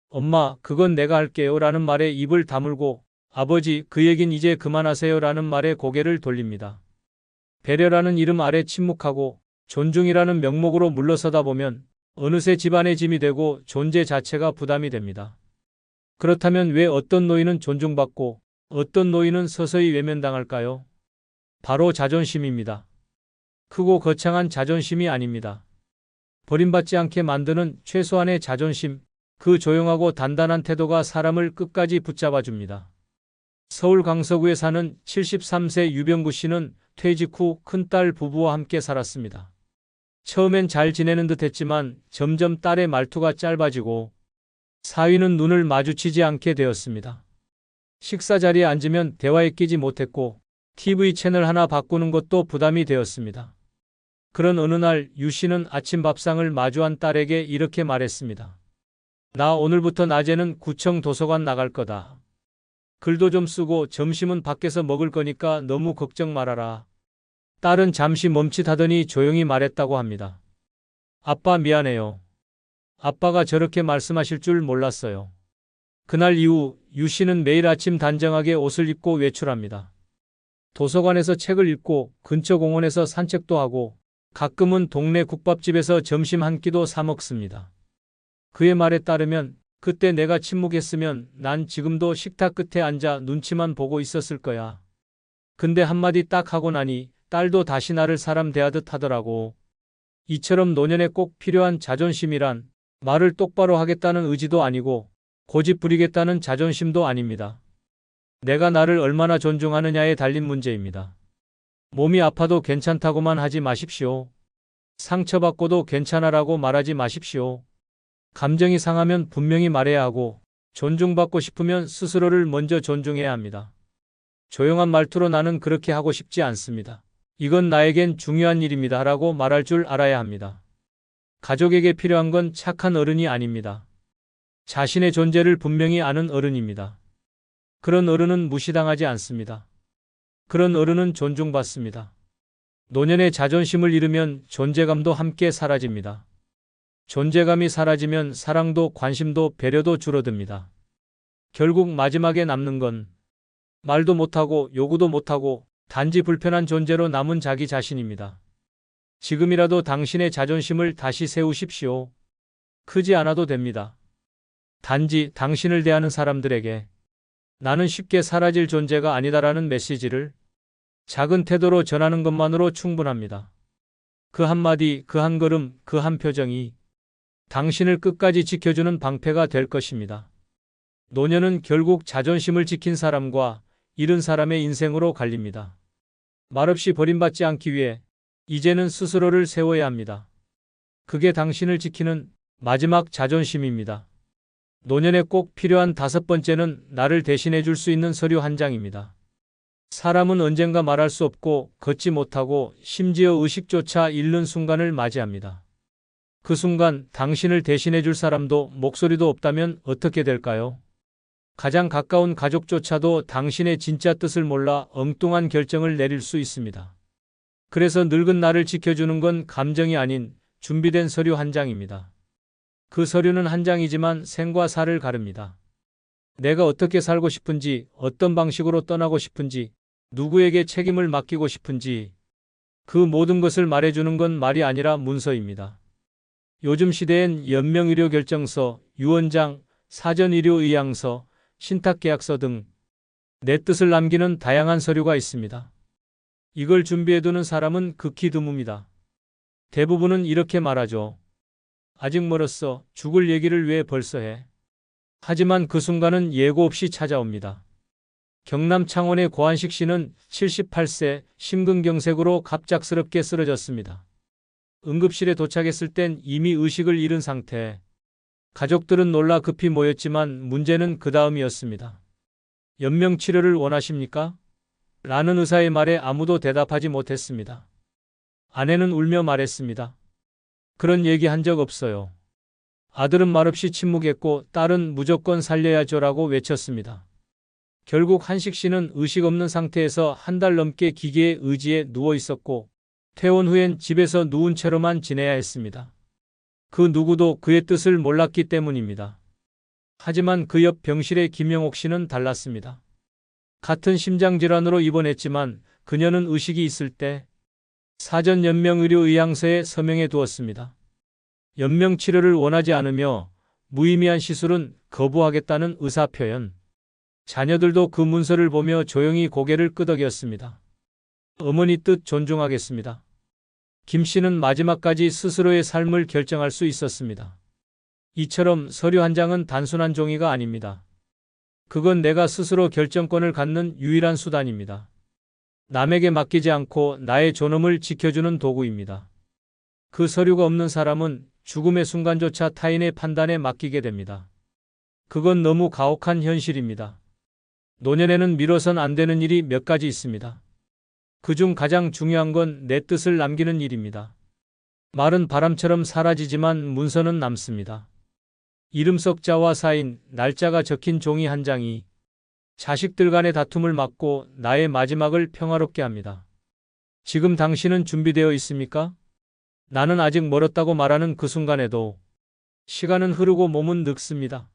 엄마, 그건 내가 할게요 라는 말에 입을 다물고 아버지, 그 얘긴 이제 그만하세요 라는 말에 고개를 돌립니다. 배려라는 이름 아래 침묵하고 존중이라는 명목으로 물러서다 보면 어느새 집안의 짐이 되고 존재 자체가 부담이 됩니다. 그렇다면 왜 어떤 노인은 존중받고 어떤 노인은 서서히 외면당할까요? 바로 자존심입니다. 크고 거창한 자존심이 아닙니다. 버림받지 않게 만드는 최소한의 자존심, 그 조용하고 단단한 태도가 사람을 끝까지 붙잡아줍니다. 서울 강서구에 사는 73세 유병구 씨는 퇴직 후 큰딸 부부와 함께 살았습니다. 처음엔 잘 지내는 듯 했지만 점점 딸의 말투가 짧아지고 사위는 눈을 마주치지 않게 되었습니다. 식사 자리에 앉으면 대화에 끼지 못했고 TV 채널 하나 바꾸는 것도 부담이 되었습니다. 그런 어느 날 유 씨는 아침 밥상을 마주한 딸에게 이렇게 말했습니다. 나 오늘부터 낮에는 구청 도서관 나갈 거다. 글도 좀 쓰고 점심은 밖에서 먹을 거니까 너무 걱정 말아라. 딸은 잠시 멈칫하더니 조용히 말했다고 합니다. 아빠 미안해요. 아빠가 저렇게 말씀하실 줄 몰랐어요. 그날 이후 유 씨는 매일 아침 단정하게 옷을 입고 외출합니다. 도서관에서 책을 읽고 근처 공원에서 산책도 하고 가끔은 동네 국밥집에서 점심 한 끼도 사 먹습니다. 그의 말에 따르면 그때 내가 침묵했으면 난 지금도 식탁 끝에 앉아 눈치만 보고 있었을 거야. 근데 한마디 딱 하고 나니 딸도 다시 나를 사람 대하듯 하더라고. 이처럼 노년에 꼭 필요한 자존심이란 말을 똑바로 하겠다는 의지도 아니고 고집 부리겠다는 자존심도 아닙니다. 내가 나를 얼마나 존중하느냐에 달린 문제입니다. 몸이 아파도 괜찮다고만 하지 마십시오. 상처받고도 괜찮아라고 말하지 마십시오. 감정이 상하면 분명히 말해야 하고 존중받고 싶으면 스스로를 먼저 존중해야 합니다. 조용한 말투로 나는 그렇게 하고 싶지 않습니다. 이건 나에겐 중요한 일입니다 라고 말할 줄 알아야 합니다. 가족에게 필요한 건 착한 어른이 아닙니다. 자신의 존재를 분명히 아는 어른입니다. 그런 어른은 무시당하지 않습니다. 그런 어른은 존중받습니다. 노년의 자존심을 잃으면 존재감도 함께 사라집니다. 존재감이 사라지면 사랑도 관심도 배려도 줄어듭니다. 결국 마지막에 남는 건 말도 못하고 요구도 못하고 단지 불편한 존재로 남은 자기 자신입니다. 지금이라도 당신의 자존심을 다시 세우십시오. 크지 않아도 됩니다. 단지 당신을 대하는 사람들에게 나는 쉽게 사라질 존재가 아니다라는 메시지를 작은 태도로 전하는 것만으로 충분합니다. 그 한마디, 그 한 걸음, 그 한 표정이 당신을 끝까지 지켜주는 방패가 될 것입니다. 노년은 결국 자존심을 지킨 사람과 잃은 사람의 인생으로 갈립니다. 말없이 버림받지 않기 위해 이제는 스스로를 세워야 합니다. 그게 당신을 지키는 마지막 자존심입니다. 노년에 꼭 필요한 5번째는 나를 대신해 줄 수 있는 서류 한 장입니다. 사람은 언젠가 말할 수 없고 걷지 못하고 심지어 의식조차 잃는 순간을 맞이합니다. 그 순간 당신을 대신해 줄 사람도 목소리도 없다면 어떻게 될까요? 가장 가까운 가족조차도 당신의 진짜 뜻을 몰라 엉뚱한 결정을 내릴 수 있습니다. 그래서 늙은 나를 지켜주는 건 감정이 아닌 준비된 서류 한 장입니다. 그 서류는 한 장이지만 생과 사를 가릅니다. 내가 어떻게 살고 싶은지, 어떤 방식으로 떠나고 싶은지, 누구에게 책임을 맡기고 싶은지 그 모든 것을 말해주는 건 말이 아니라 문서입니다. 요즘 시대엔 연명의료결정서, 유언장, 사전의료의향서, 신탁계약서 등 내 뜻을 남기는 다양한 서류가 있습니다. 이걸 준비해두는 사람은 극히 드뭅니다. 대부분은 이렇게 말하죠. 아직 멀었어. 죽을 얘기를 왜 벌써 해? 하지만 그 순간은 예고 없이 찾아옵니다. 경남 창원의 고한식 씨는 78세 심근경색으로 갑작스럽게 쓰러졌습니다. 응급실에 도착했을 땐 이미 의식을 잃은 상태. 가족들은 놀라 급히 모였지만 문제는 그 다음이었습니다. 연명치료를 원하십니까? 라는 의사의 말에 아무도 대답하지 못했습니다. 아내는 울며 말했습니다. 그런 얘기 한 적 없어요. 아들은 말없이 침묵했고 딸은 무조건 살려야죠라고 외쳤습니다. 결국 한식 씨는 의식 없는 상태에서 한 달 넘게 기계의 의지에 누워 있었고 퇴원 후엔 집에서 누운 채로만 지내야 했습니다. 그 누구도 그의 뜻을 몰랐기 때문입니다. 하지만 그 옆 병실의 김영옥 씨는 달랐습니다. 같은 심장질환으로 입원했지만 그녀는 의식이 있을 때 사전 연명의료의향서에 서명해 두었습니다. 연명치료를 원하지 않으며 무의미한 시술은 거부하겠다는 의사표현. 자녀들도 그 문서를 보며 조용히 고개를 끄덕였습니다. 어머니 뜻 존중하겠습니다. 김 씨는 마지막까지 스스로의 삶을 결정할 수 있었습니다. 이처럼 서류 한 장은 단순한 종이가 아닙니다. 그건 내가 스스로 결정권을 갖는 유일한 수단입니다. 남에게 맡기지 않고 나의 존엄을 지켜주는 도구입니다. 그 서류가 없는 사람은 죽음의 순간조차 타인의 판단에 맡기게 됩니다. 그건 너무 가혹한 현실입니다. 노년에는 미뤄선 안 되는 일이 몇 가지 있습니다. 그중 가장 중요한 건 내 뜻을 남기는 일입니다. 말은 바람처럼 사라지지만 문서는 남습니다. 이름 석자와 사인, 날짜가 적힌 종이 한 장이 자식들 간의 다툼을 막고 나의 마지막을 평화롭게 합니다. 지금 당신은 준비되어 있습니까? 나는 아직 멀었다고 말하는 그 순간에도 시간은 흐르고 몸은 늙습니다.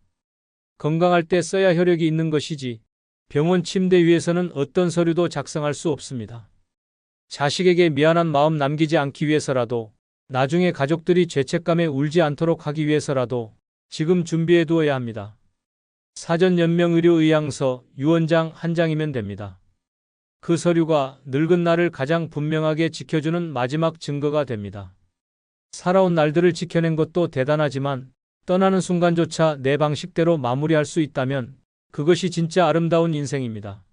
건강할 때 써야 혈액이 있는 것이지 병원 침대 위에서는 어떤 서류도 작성할 수 없습니다. 자식에게 미안한 마음 남기지 않기 위해서라도, 나중에 가족들이 죄책감에 울지 않도록 하기 위해서라도 지금 준비해 두어야 합니다. 사전 연명 의료 의향서, 유언장 한 장이면 됩니다. 그 서류가 늙은 나를 가장 분명하게 지켜주는 마지막 증거가 됩니다. 살아온 날들을 지켜낸 것도 대단하지만 떠나는 순간조차 내 방식대로 마무리할 수 있다면 그것이 진짜 아름다운 인생입니다.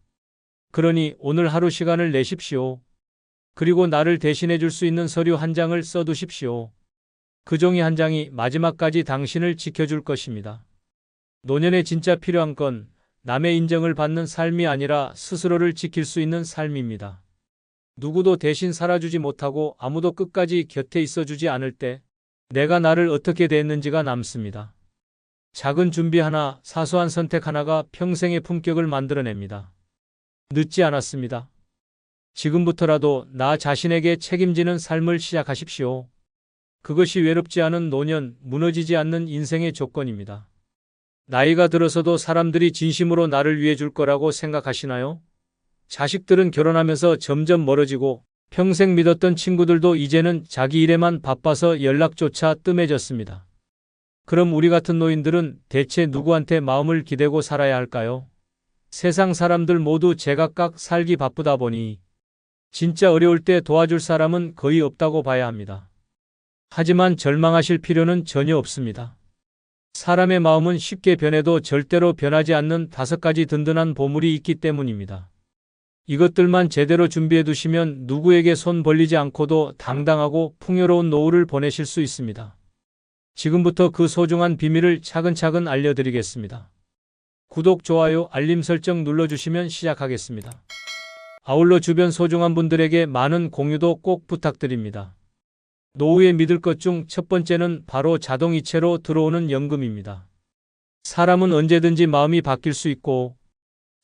그러니 오늘 하루 시간을 내십시오. 그리고 나를 대신해 줄 수 있는 서류 한 장을 써두십시오. 그 종이 한 장이 마지막까지 당신을 지켜줄 것입니다. 노년에 진짜 필요한 건 남의 인정을 받는 삶이 아니라 스스로를 지킬 수 있는 삶입니다. 누구도 대신 살아주지 못하고 아무도 끝까지 곁에 있어주지 않을 때 내가 나를 어떻게 대했는지가 남습니다. 작은 준비 하나, 사소한 선택 하나가 평생의 품격을 만들어냅니다. 늦지 않았습니다. 지금부터라도 나 자신에게 책임지는 삶을 시작하십시오. 그것이 외롭지 않은 노년, 무너지지 않는 인생의 조건입니다. 나이가 들어서도 사람들이 진심으로 나를 위해 줄 거라고 생각하시나요? 자식들은 결혼하면서 점점 멀어지고 평생 믿었던 친구들도 이제는 자기 일에만 바빠서 연락조차 뜸해졌습니다. 그럼 우리 같은 노인들은 대체 누구한테 마음을 기대고 살아야 할까요? 세상 사람들 모두 제각각 살기 바쁘다 보니 진짜 어려울 때 도와줄 사람은 거의 없다고 봐야 합니다. 하지만 절망하실 필요는 전혀 없습니다. 사람의 마음은 쉽게 변해도 절대로 변하지 않는 5가지 든든한 보물이 있기 때문입니다. 이것들만 제대로 준비해 두시면 누구에게 손 벌리지 않고도 당당하고 풍요로운 노후를 보내실 수 있습니다. 지금부터 그 소중한 비밀을 차근차근 알려드리겠습니다. 구독, 좋아요, 알림 설정 눌러주시면 시작하겠습니다. 아울러 주변 소중한 분들에게 많은 공유도 꼭 부탁드립니다. 노후에 믿을 것 중 첫 번째는 바로 자동이체로 들어오는 연금입니다. 사람은 언제든지 마음이 바뀔 수 있고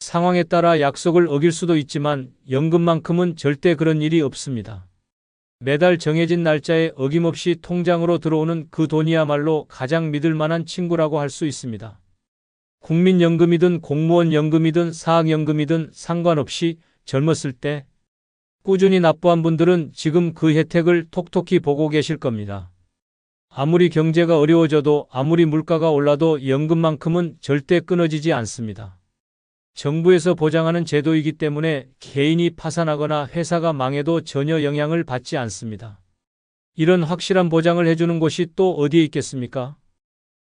상황에 따라 약속을 어길 수도 있지만 연금만큼은 절대 그런 일이 없습니다. 매달 정해진 날짜에 어김없이 통장으로 들어오는 그 돈이야말로 가장 믿을 만한 친구라고 할 수 있습니다. 국민연금이든 공무원 연금이든 사학연금이든 상관없이 젊었을 때 꾸준히 납부한 분들은 지금 그 혜택을 톡톡히 보고 계실 겁니다. 아무리 경제가 어려워져도 아무리 물가가 올라도 연금만큼은 절대 끊어지지 않습니다. 정부에서 보장하는 제도이기 때문에 개인이 파산하거나 회사가 망해도 전혀 영향을 받지 않습니다. 이런 확실한 보장을 해주는 곳이 또 어디에 있겠습니까?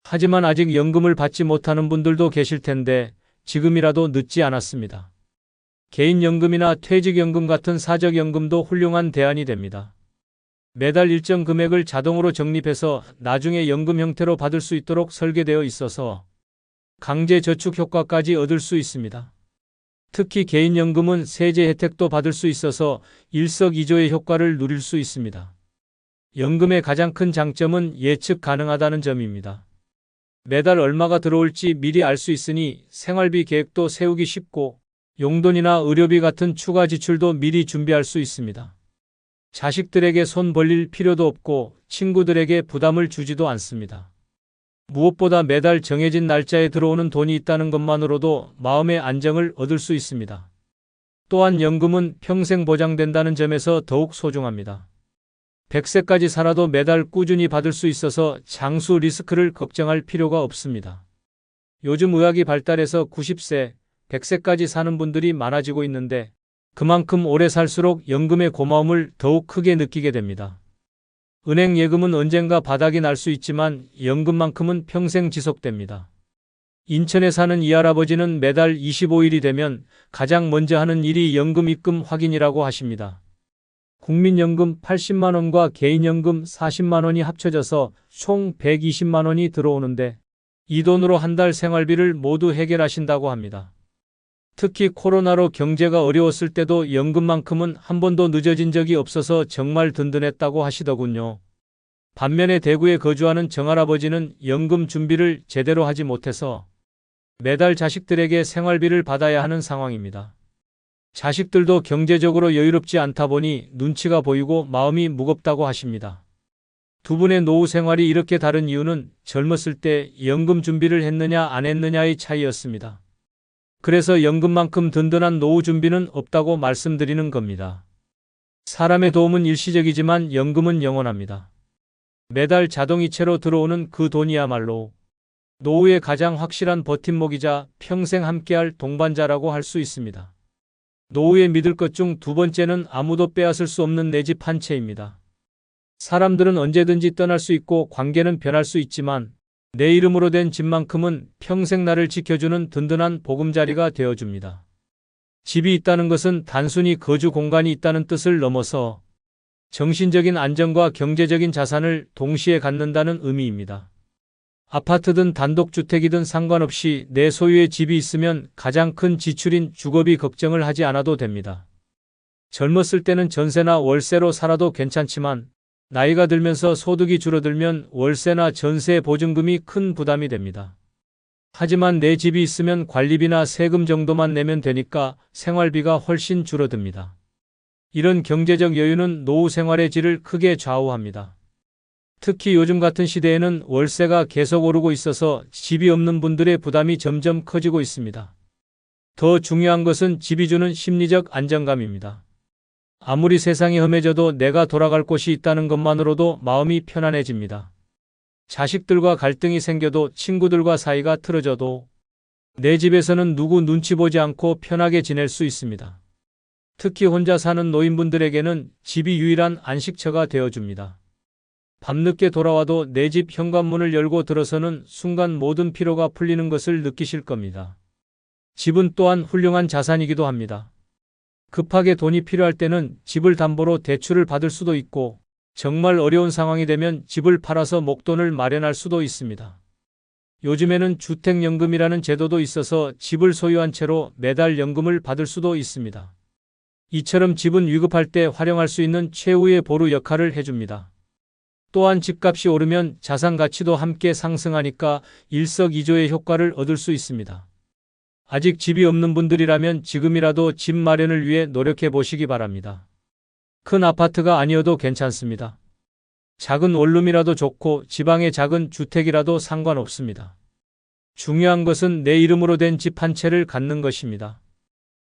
하지만 아직 연금을 받지 못하는 분들도 계실 텐데 지금이라도 늦지 않았습니다. 개인연금이나 퇴직연금 같은 사적연금도 훌륭한 대안이 됩니다. 매달 일정 금액을 자동으로 적립해서 나중에 연금 형태로 받을 수 있도록 설계되어 있어서 강제 저축 효과까지 얻을 수 있습니다. 특히 개인연금은 세제 혜택도 받을 수 있어서 일석이조의 효과를 누릴 수 있습니다. 연금의 가장 큰 장점은 예측 가능하다는 점입니다. 매달 얼마가 들어올지 미리 알 수 있으니 생활비 계획도 세우기 쉽고 용돈이나 의료비 같은 추가 지출도 미리 준비할 수 있습니다. 자식들에게 손 벌릴 필요도 없고 친구들에게 부담을 주지도 않습니다. 무엇보다 매달 정해진 날짜에 들어오는 돈이 있다는 것만으로도 마음의 안정을 얻을 수 있습니다. 또한 연금은 평생 보장된다는 점에서 더욱 소중합니다. 100세까지 살아도 매달 꾸준히 받을 수 있어서 장수 리스크를 걱정할 필요가 없습니다. 요즘 의학이 발달해서 90세, 100세까지 사는 분들이 많아지고 있는데 그만큼 오래 살수록 연금의 고마움을 더욱 크게 느끼게 됩니다. 은행 예금은 언젠가 바닥이 날 수 있지만 연금만큼은 평생 지속됩니다. 인천에 사는 이 할아버지는 매달 25일이 되면 가장 먼저 하는 일이 연금 입금 확인이라고 하십니다. 국민연금 80만 원과 개인연금 40만 원이 합쳐져서 총 120만 원이 들어오는데 이 돈으로 한 달 생활비를 모두 해결하신다고 합니다. 특히 코로나로 경제가 어려웠을 때도 연금만큼은 한 번도 늦어진 적이 없어서 정말 든든했다고 하시더군요. 반면에 대구에 거주하는 정할아버지는 연금 준비를 제대로 하지 못해서 매달 자식들에게 생활비를 받아야 하는 상황입니다. 자식들도 경제적으로 여유롭지 않다 보니 눈치가 보이고 마음이 무겁다고 하십니다. 두 분의 노후 생활이 이렇게 다른 이유는 젊었을 때 연금 준비를 했느냐 안 했느냐의 차이였습니다. 그래서 연금만큼 든든한 노후 준비는 없다고 말씀드리는 겁니다. 사람의 도움은 일시적이지만 연금은 영원합니다. 매달 자동이체로 들어오는 그 돈이야말로 노후의 가장 확실한 버팀목이자 평생 함께할 동반자라고 할 수 있습니다. 노후에 믿을 것 중 두 번째는 아무도 빼앗을 수 없는 내 집 한 채입니다. 사람들은 언제든지 떠날 수 있고 관계는 변할 수 있지만 내 이름으로 된 집만큼은 평생 나를 지켜주는 든든한 보금자리가 되어줍니다. 집이 있다는 것은 단순히 거주 공간이 있다는 뜻을 넘어서 정신적인 안정과 경제적인 자산을 동시에 갖는다는 의미입니다. 아파트든 단독주택이든 상관없이 내 소유의 집이 있으면 가장 큰 지출인 주거비 걱정을 하지 않아도 됩니다. 젊었을 때는 전세나 월세로 살아도 괜찮지만 나이가 들면서 소득이 줄어들면 월세나 전세 보증금이 큰 부담이 됩니다. 하지만 내 집이 있으면 관리비나 세금 정도만 내면 되니까 생활비가 훨씬 줄어듭니다. 이런 경제적 여유는 노후 생활의 질을 크게 좌우합니다. 특히 요즘 같은 시대에는 월세가 계속 오르고 있어서 집이 없는 분들의 부담이 점점 커지고 있습니다. 더 중요한 것은 집이 주는 심리적 안정감입니다. 아무리 세상이 험해져도 내가 돌아갈 곳이 있다는 것만으로도 마음이 편안해집니다. 자식들과 갈등이 생겨도 친구들과 사이가 틀어져도 내 집에서는 누구 눈치 보지 않고 편하게 지낼 수 있습니다. 특히 혼자 사는 노인분들에게는 집이 유일한 안식처가 되어줍니다. 밤늦게 돌아와도 내 집 현관문을 열고 들어서는 순간 모든 피로가 풀리는 것을 느끼실 겁니다. 집은 또한 훌륭한 자산이기도 합니다. 급하게 돈이 필요할 때는 집을 담보로 대출을 받을 수도 있고 정말 어려운 상황이 되면 집을 팔아서 목돈을 마련할 수도 있습니다. 요즘에는 주택연금이라는 제도도 있어서 집을 소유한 채로 매달 연금을 받을 수도 있습니다. 이처럼 집은 위급할 때 활용할 수 있는 최후의 보루 역할을 해줍니다. 또한 집값이 오르면 자산 가치도 함께 상승하니까 일석이조의 효과를 얻을 수 있습니다. 아직 집이 없는 분들이라면 지금이라도 집 마련을 위해 노력해 보시기 바랍니다. 큰 아파트가 아니어도 괜찮습니다. 작은 원룸이라도 좋고 지방의 작은 주택이라도 상관없습니다. 중요한 것은 내 이름으로 된 집 한 채를 갖는 것입니다.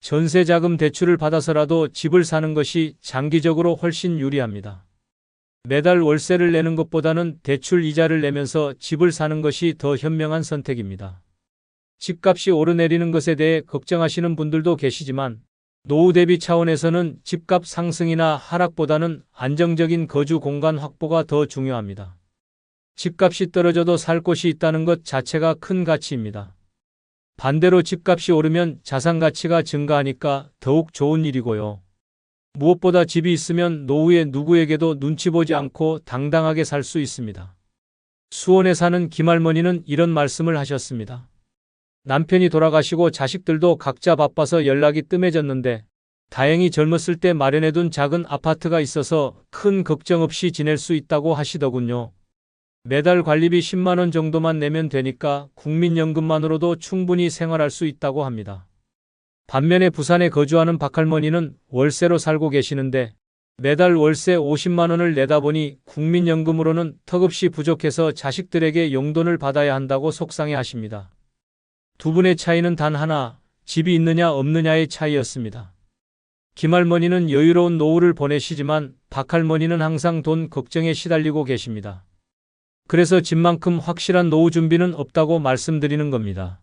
전세 자금 대출을 받아서라도 집을 사는 것이 장기적으로 훨씬 유리합니다. 매달 월세를 내는 것보다는 대출 이자를 내면서 집을 사는 것이 더 현명한 선택입니다. 집값이 오르내리는 것에 대해 걱정하시는 분들도 계시지만 노후 대비 차원에서는 집값 상승이나 하락보다는 안정적인 거주 공간 확보가 더 중요합니다. 집값이 떨어져도 살 곳이 있다는 것 자체가 큰 가치입니다. 반대로 집값이 오르면 자산 가치가 증가하니까 더욱 좋은 일이고요. 무엇보다 집이 있으면 노후에 누구에게도 눈치 보지 않고 당당하게 살 수 있습니다. 수원에 사는 김할머니는 이런 말씀을 하셨습니다. 남편이 돌아가시고 자식들도 각자 바빠서 연락이 뜸해졌는데 다행히 젊었을 때 마련해둔 작은 아파트가 있어서 큰 걱정 없이 지낼 수 있다고 하시더군요. 매달 관리비 10만 원 정도만 내면 되니까 국민연금만으로도 충분히 생활할 수 있다고 합니다. 반면에 부산에 거주하는 박할머니는 월세로 살고 계시는데 매달 월세 50만 원을 내다 보니 국민연금으로는 턱없이 부족해서 자식들에게 용돈을 받아야 한다고 속상해 하십니다. 두 분의 차이는 단 하나, 집이 있느냐 없느냐의 차이였습니다. 김할머니는 여유로운 노후를 보내시지만 박할머니는 항상 돈 걱정에 시달리고 계십니다. 그래서 집만큼 확실한 노후 준비는 없다고 말씀드리는 겁니다.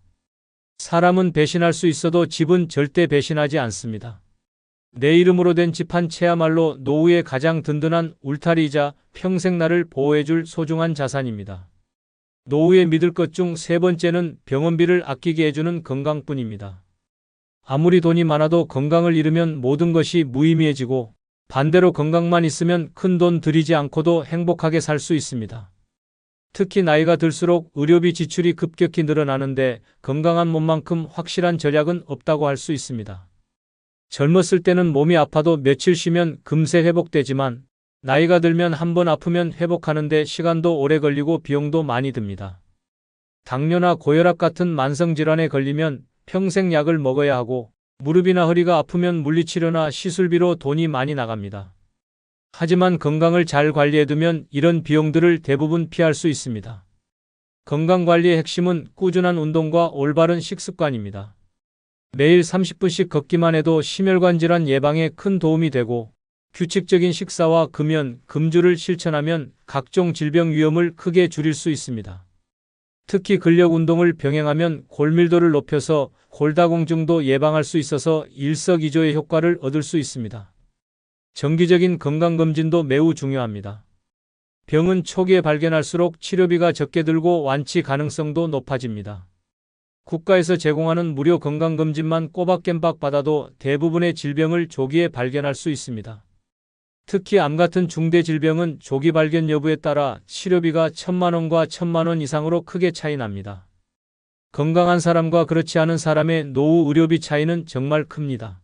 사람은 배신할 수 있어도 집은 절대 배신하지 않습니다. 내 이름으로 된 집 한 채야말로 노후의 가장 든든한 울타리이자 평생 나를 보호해줄 소중한 자산입니다. 노후에 믿을 것 중 세 번째는 병원비를 아끼게 해주는 건강뿐입니다. 아무리 돈이 많아도 건강을 잃으면 모든 것이 무의미해지고 반대로 건강만 있으면 큰 돈 들이지 않고도 행복하게 살 수 있습니다. 특히 나이가 들수록 의료비 지출이 급격히 늘어나는데 건강한 몸만큼 확실한 절약은 없다고 할 수 있습니다. 젊었을 때는 몸이 아파도 며칠 쉬면 금세 회복되지만 나이가 들면 한번 아프면 회복하는데 시간도 오래 걸리고 비용도 많이 듭니다. 당뇨나 고혈압 같은 만성질환에 걸리면 평생 약을 먹어야 하고 무릎이나 허리가 아프면 물리치료나 시술비로 돈이 많이 나갑니다. 하지만 건강을 잘 관리해두면 이런 비용들을 대부분 피할 수 있습니다. 건강관리의 핵심은 꾸준한 운동과 올바른 식습관입니다. 매일 30분씩 걷기만 해도 심혈관 질환 예방에 큰 도움이 되고 규칙적인 식사와 금연, 금주를 실천하면 각종 질병 위험을 크게 줄일 수 있습니다. 특히 근력 운동을 병행하면 골밀도를 높여서 골다공증도 예방할 수 있어서 일석이조의 효과를 얻을 수 있습니다. 정기적인 건강검진도 매우 중요합니다. 병은 초기에 발견할수록 치료비가 적게 들고 완치 가능성도 높아집니다. 국가에서 제공하는 무료 건강검진만 꼬박겜박 받아도 대부분의 질병을 조기에 발견할 수 있습니다. 특히 암 같은 중대 질병은 조기 발견 여부에 따라 치료비가 1,000만 원과 1,000만 원 이상으로 크게 차이 납니다. 건강한 사람과 그렇지 않은 사람의 노후 의료비 차이는 정말 큽니다.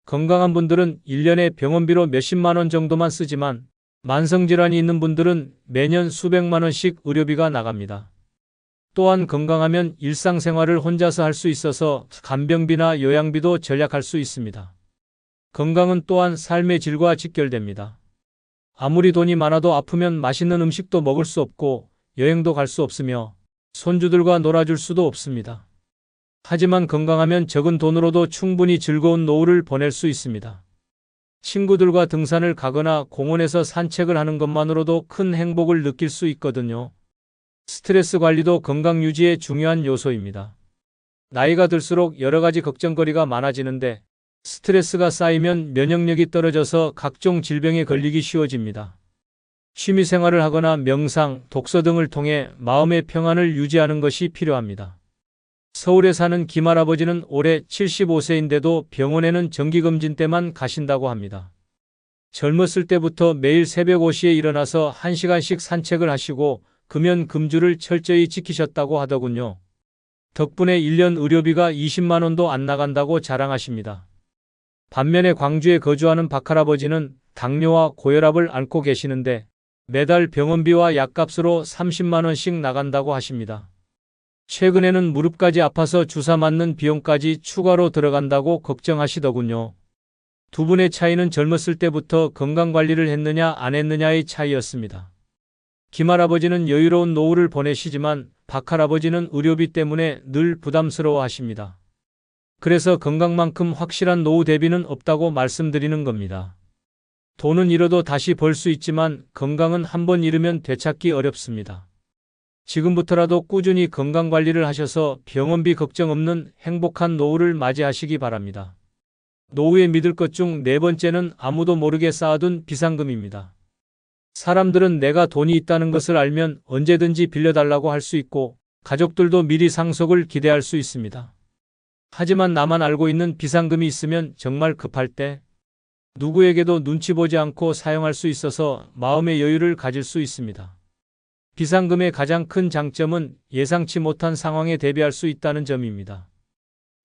건강한 분들은 1년에 병원비로 몇십만 원 정도만 쓰지만 만성질환이 있는 분들은 매년 수백만 원씩 의료비가 나갑니다. 또한 건강하면 일상생활을 혼자서 할 수 있어서 간병비나 요양비도 절약할 수 있습니다. 건강은 또한 삶의 질과 직결됩니다. 아무리 돈이 많아도 아프면 맛있는 음식도 먹을 수 없고 여행도 갈 수 없으며 손주들과 놀아줄 수도 없습니다. 하지만 건강하면 적은 돈으로도 충분히 즐거운 노후를 보낼 수 있습니다. 친구들과 등산을 가거나 공원에서 산책을 하는 것만으로도 큰 행복을 느낄 수 있거든요. 스트레스 관리도 건강 유지의 중요한 요소입니다. 나이가 들수록 여러 가지 걱정거리가 많아지는데 스트레스가 쌓이면 면역력이 떨어져서 각종 질병에 걸리기 쉬워집니다. 취미생활을 하거나 명상, 독서 등을 통해 마음의 평안을 유지하는 것이 필요합니다. 서울에 사는 김할아버지는 올해 75세인데도 병원에는 정기검진 때만 가신다고 합니다. 젊었을 때부터 매일 새벽 5시에 일어나서 1시간씩 산책을 하시고 금연 금주를 철저히 지키셨다고 하더군요. 덕분에 1년 의료비가 20만 원도 안 나간다고 자랑하십니다. 반면에 광주에 거주하는 박할아버지는 당뇨와 고혈압을 앓고 계시는데 매달 병원비와 약값으로 30만 원씩 나간다고 하십니다. 최근에는 무릎까지 아파서 주사 맞는 비용까지 추가로 들어간다고 걱정하시더군요. 두 분의 차이는 젊었을 때부터 건강관리를 했느냐 안 했느냐의 차이였습니다. 김할아버지는 여유로운 노후를 보내시지만 박할아버지는 의료비 때문에 늘 부담스러워 하십니다. 그래서 건강만큼 확실한 노후 대비는 없다고 말씀드리는 겁니다. 돈은 잃어도 다시 벌 수 있지만 건강은 한번 잃으면 되찾기 어렵습니다. 지금부터라도 꾸준히 건강관리를 하셔서 병원비 걱정 없는 행복한 노후를 맞이하시기 바랍니다. 노후에 믿을 것 중 네 번째는 아무도 모르게 쌓아둔 비상금입니다. 사람들은 내가 돈이 있다는 것을 알면 언제든지 빌려달라고 할 수 있고 가족들도 미리 상속을 기대할 수 있습니다. 하지만 나만 알고 있는 비상금이 있으면 정말 급할 때 누구에게도 눈치 보지 않고 사용할 수 있어서 마음의 여유를 가질 수 있습니다. 비상금의 가장 큰 장점은 예상치 못한 상황에 대비할 수 있다는 점입니다.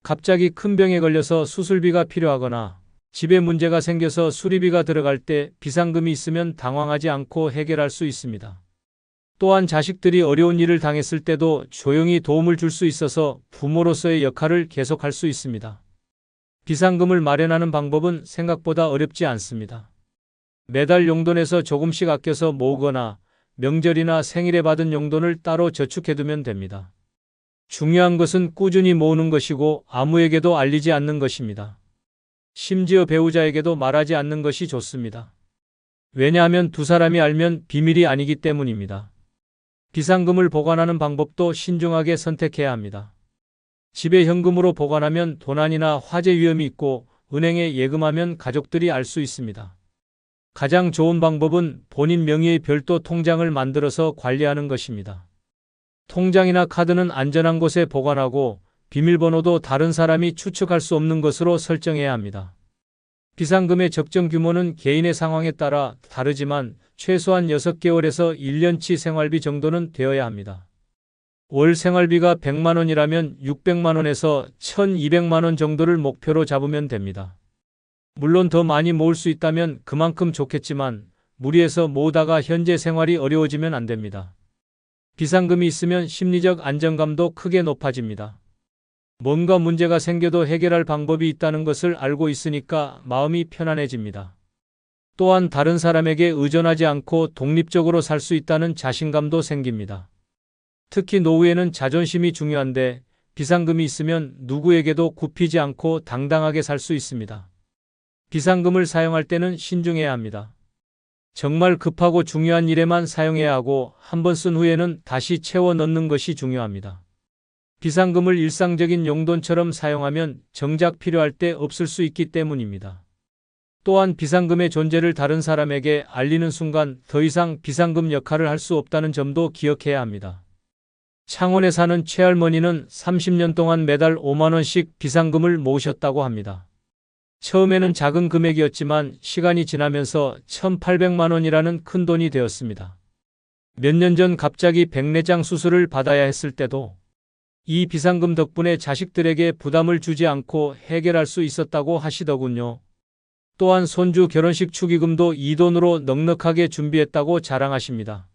갑자기 큰 병에 걸려서 수술비가 필요하거나 집에 문제가 생겨서 수리비가 들어갈 때 비상금이 있으면 당황하지 않고 해결할 수 있습니다. 또한 자식들이 어려운 일을 당했을 때도 조용히 도움을 줄 수 있어서 부모로서의 역할을 계속할 수 있습니다. 비상금을 마련하는 방법은 생각보다 어렵지 않습니다. 매달 용돈에서 조금씩 아껴서 모으거나 명절이나 생일에 받은 용돈을 따로 저축해두면 됩니다. 중요한 것은 꾸준히 모으는 것이고 아무에게도 알리지 않는 것입니다. 심지어 배우자에게도 말하지 않는 것이 좋습니다. 왜냐하면 두 사람이 알면 비밀이 아니기 때문입니다. 비상금을 보관하는 방법도 신중하게 선택해야 합니다. 집에 현금으로 보관하면 도난이나 화재 위험이 있고 은행에 예금하면 가족들이 알 수 있습니다. 가장 좋은 방법은 본인 명의의 별도 통장을 만들어서 관리하는 것입니다. 통장이나 카드는 안전한 곳에 보관하고 비밀번호도 다른 사람이 추측할 수 없는 것으로 설정해야 합니다. 비상금의 적정 규모는 개인의 상황에 따라 다르지만 최소한 6개월에서 1년치 생활비 정도는 되어야 합니다. 월 생활비가 100만 원이라면 600만 원에서 1200만 원 정도를 목표로 잡으면 됩니다. 물론 더 많이 모을 수 있다면 그만큼 좋겠지만 무리해서 모으다가 현재 생활이 어려워지면 안 됩니다. 비상금이 있으면 심리적 안정감도 크게 높아집니다. 뭔가 문제가 생겨도 해결할 방법이 있다는 것을 알고 있으니까 마음이 편안해집니다. 또한 다른 사람에게 의존하지 않고 독립적으로 살 수 있다는 자신감도 생깁니다. 특히 노후에는 자존심이 중요한데 비상금이 있으면 누구에게도 굽히지 않고 당당하게 살 수 있습니다. 비상금을 사용할 때는 신중해야 합니다. 정말 급하고 중요한 일에만 사용해야 하고 한 번 쓴 후에는 다시 채워 넣는 것이 중요합니다. 비상금을 일상적인 용돈처럼 사용하면 정작 필요할 때 없을 수 있기 때문입니다. 또한 비상금의 존재를 다른 사람에게 알리는 순간 더 이상 비상금 역할을 할 수 없다는 점도 기억해야 합니다. 창원에 사는 최할머니는 30년 동안 매달 5만 원씩 비상금을 모으셨다고 합니다. 처음에는 작은 금액이었지만 시간이 지나면서 1,800만 원이라는 큰 돈이 되었습니다. 몇 년 전 갑자기 백내장 수술을 받아야 했을 때도 이 비상금 덕분에 자식들에게 부담을 주지 않고 해결할 수 있었다고 하시더군요. 또한 손주 결혼식 축의금도 이 돈으로 넉넉하게 준비했다고 자랑하십니다.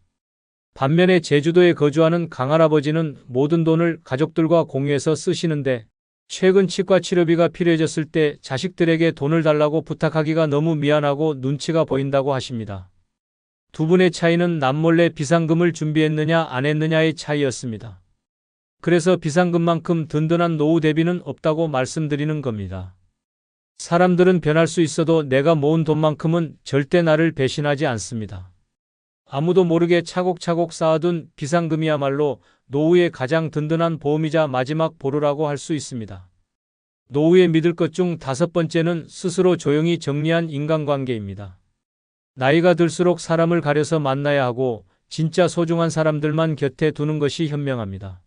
반면에 제주도에 거주하는 강할아버지는 모든 돈을 가족들과 공유해서 쓰시는데 최근 치과 치료비가 필요해졌을 때 자식들에게 돈을 달라고 부탁하기가 너무 미안하고 눈치가 보인다고 하십니다. 두 분의 차이는 남몰래 비상금을 준비했느냐 안 했느냐의 차이였습니다. 그래서 비상금만큼 든든한 노후 대비는 없다고 말씀드리는 겁니다. 사람들은 변할 수 있어도 내가 모은 돈만큼은 절대 나를 배신하지 않습니다. 아무도 모르게 차곡차곡 쌓아둔 비상금이야말로 노후의 가장 든든한 보험이자 마지막 보루라고 할 수 있습니다. 노후에 믿을 것 중 5번째는 스스로 조용히 정리한 인간관계입니다. 나이가 들수록 사람을 가려서 만나야 하고 진짜 소중한 사람들만 곁에 두는 것이 현명합니다.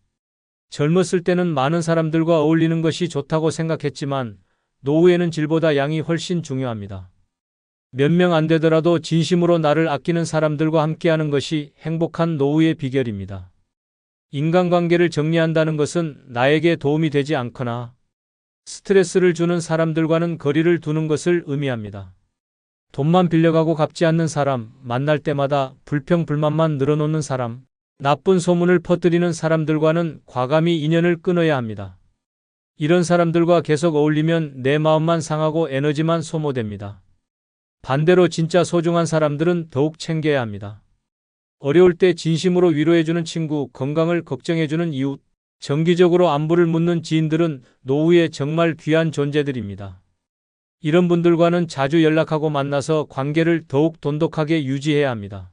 젊었을 때는 많은 사람들과 어울리는 것이 좋다고 생각했지만 노후에는 질보다 양이 훨씬 중요합니다. 몇 명 안 되더라도 진심으로 나를 아끼는 사람들과 함께하는 것이 행복한 노후의 비결입니다. 인간관계를 정리한다는 것은 나에게 도움이 되지 않거나 스트레스를 주는 사람들과는 거리를 두는 것을 의미합니다. 돈만 빌려가고 갚지 않는 사람, 만날 때마다 불평불만만 늘어놓는 사람, 나쁜 소문을 퍼뜨리는 사람들과는 과감히 인연을 끊어야 합니다. 이런 사람들과 계속 어울리면 내 마음만 상하고 에너지만 소모됩니다. 반대로 진짜 소중한 사람들은 더욱 챙겨야 합니다. 어려울 때 진심으로 위로해주는 친구, 건강을 걱정해주는 이웃, 정기적으로 안부를 묻는 지인들은 노후에 정말 귀한 존재들입니다. 이런 분들과는 자주 연락하고 만나서 관계를 더욱 돈독하게 유지해야 합니다.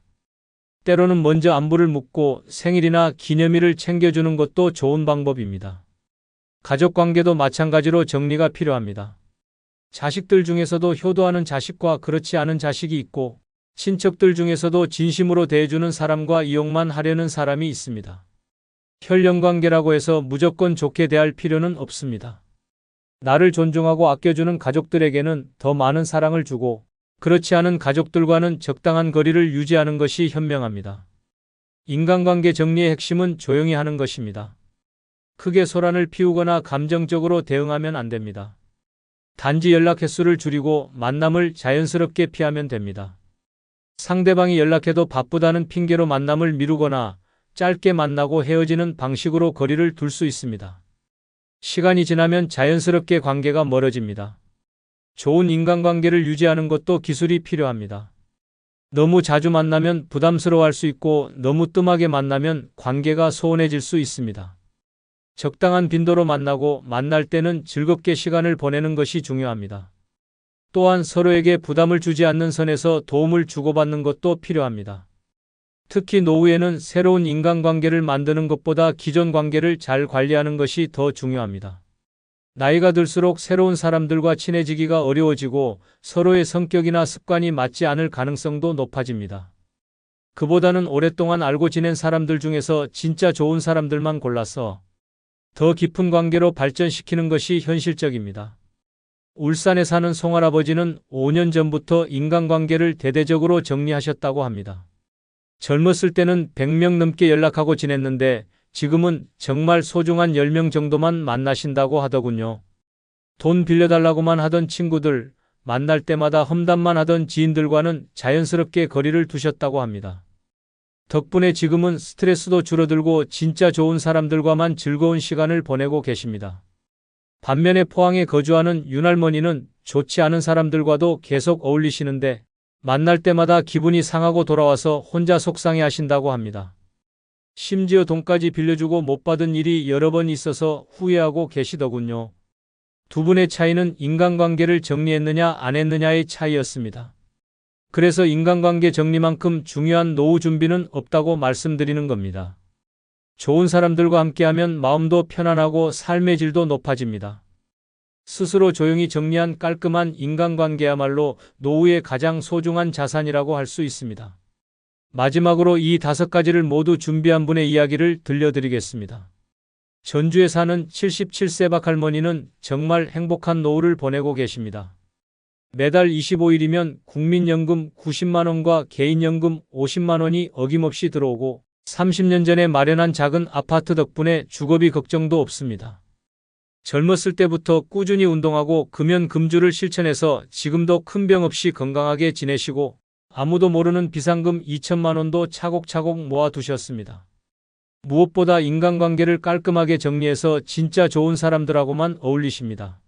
때로는 먼저 안부를 묻고 생일이나 기념일을 챙겨주는 것도 좋은 방법입니다. 가족 관계도 마찬가지로 정리가 필요합니다. 자식들 중에서도 효도하는 자식과 그렇지 않은 자식이 있고 친척들 중에서도 진심으로 대해주는 사람과 이용만 하려는 사람이 있습니다. 혈연관계라고 해서 무조건 좋게 대할 필요는 없습니다. 나를 존중하고 아껴주는 가족들에게는 더 많은 사랑을 주고 그렇지 않은 가족들과는 적당한 거리를 유지하는 것이 현명합니다. 인간관계 정리의 핵심은 조용히 하는 것입니다. 크게 소란을 피우거나 감정적으로 대응하면 안 됩니다. 단지 연락 횟수를 줄이고 만남을 자연스럽게 피하면 됩니다. 상대방이 연락해도 바쁘다는 핑계로 만남을 미루거나 짧게 만나고 헤어지는 방식으로 거리를 둘 수 있습니다. 시간이 지나면 자연스럽게 관계가 멀어집니다. 좋은 인간관계를 유지하는 것도 기술이 필요합니다. 너무 자주 만나면 부담스러워할 수 있고 너무 뜸하게 만나면 관계가 소원해질 수 있습니다. 적당한 빈도로 만나고 만날 때는 즐겁게 시간을 보내는 것이 중요합니다. 또한 서로에게 부담을 주지 않는 선에서 도움을 주고받는 것도 필요합니다. 특히 노후에는 새로운 인간관계를 만드는 것보다 기존 관계를 잘 관리하는 것이 더 중요합니다. 나이가 들수록 새로운 사람들과 친해지기가 어려워지고 서로의 성격이나 습관이 맞지 않을 가능성도 높아집니다. 그보다는 오랫동안 알고 지낸 사람들 중에서 진짜 좋은 사람들만 골라서 더 깊은 관계로 발전시키는 것이 현실적입니다. 울산에 사는 송할아버지는 5년 전부터 인간관계를 대대적으로 정리하셨다고 합니다. 젊었을 때는 100명 넘게 연락하고 지냈는데 지금은 정말 소중한 10명 정도만 만나신다고 하더군요. 돈 빌려달라고만 하던 친구들, 만날 때마다 험담만 하던 지인들과는 자연스럽게 거리를 두셨다고 합니다. 덕분에 지금은 스트레스도 줄어들고 진짜 좋은 사람들과만 즐거운 시간을 보내고 계십니다. 반면에 포항에 거주하는 윤할머니는 좋지 않은 사람들과도 계속 어울리시는데 만날 때마다 기분이 상하고 돌아와서 혼자 속상해 하신다고 합니다. 심지어 돈까지 빌려주고 못 받은 일이 여러 번 있어서 후회하고 계시더군요. 두 분의 차이는 인간관계를 정리했느냐 안 했느냐의 차이였습니다. 그래서 인간관계 정리만큼 중요한 노후 준비는 없다고 말씀드리는 겁니다. 좋은 사람들과 함께하면 마음도 편안하고 삶의 질도 높아집니다. 스스로 조용히 정리한 깔끔한 인간관계야말로 노후의 가장 소중한 자산이라고 할 수 있습니다. 마지막으로 이 5가지를 모두 준비한 분의 이야기를 들려드리겠습니다. 전주에 사는 77세 박할머니는 정말 행복한 노후를 보내고 계십니다. 매달 25일이면 국민연금 90만 원과 개인연금 50만 원이 어김없이 들어오고 30년 전에 마련한 작은 아파트 덕분에 주거비 걱정도 없습니다. 젊었을 때부터 꾸준히 운동하고 금연금주를 실천해서 지금도 큰 병 없이 건강하게 지내시고 아무도 모르는 비상금 2천만 원도 차곡차곡 모아두셨습니다. 무엇보다 인간관계를 깔끔하게 정리해서 진짜 좋은 사람들하고만 어울리십니다.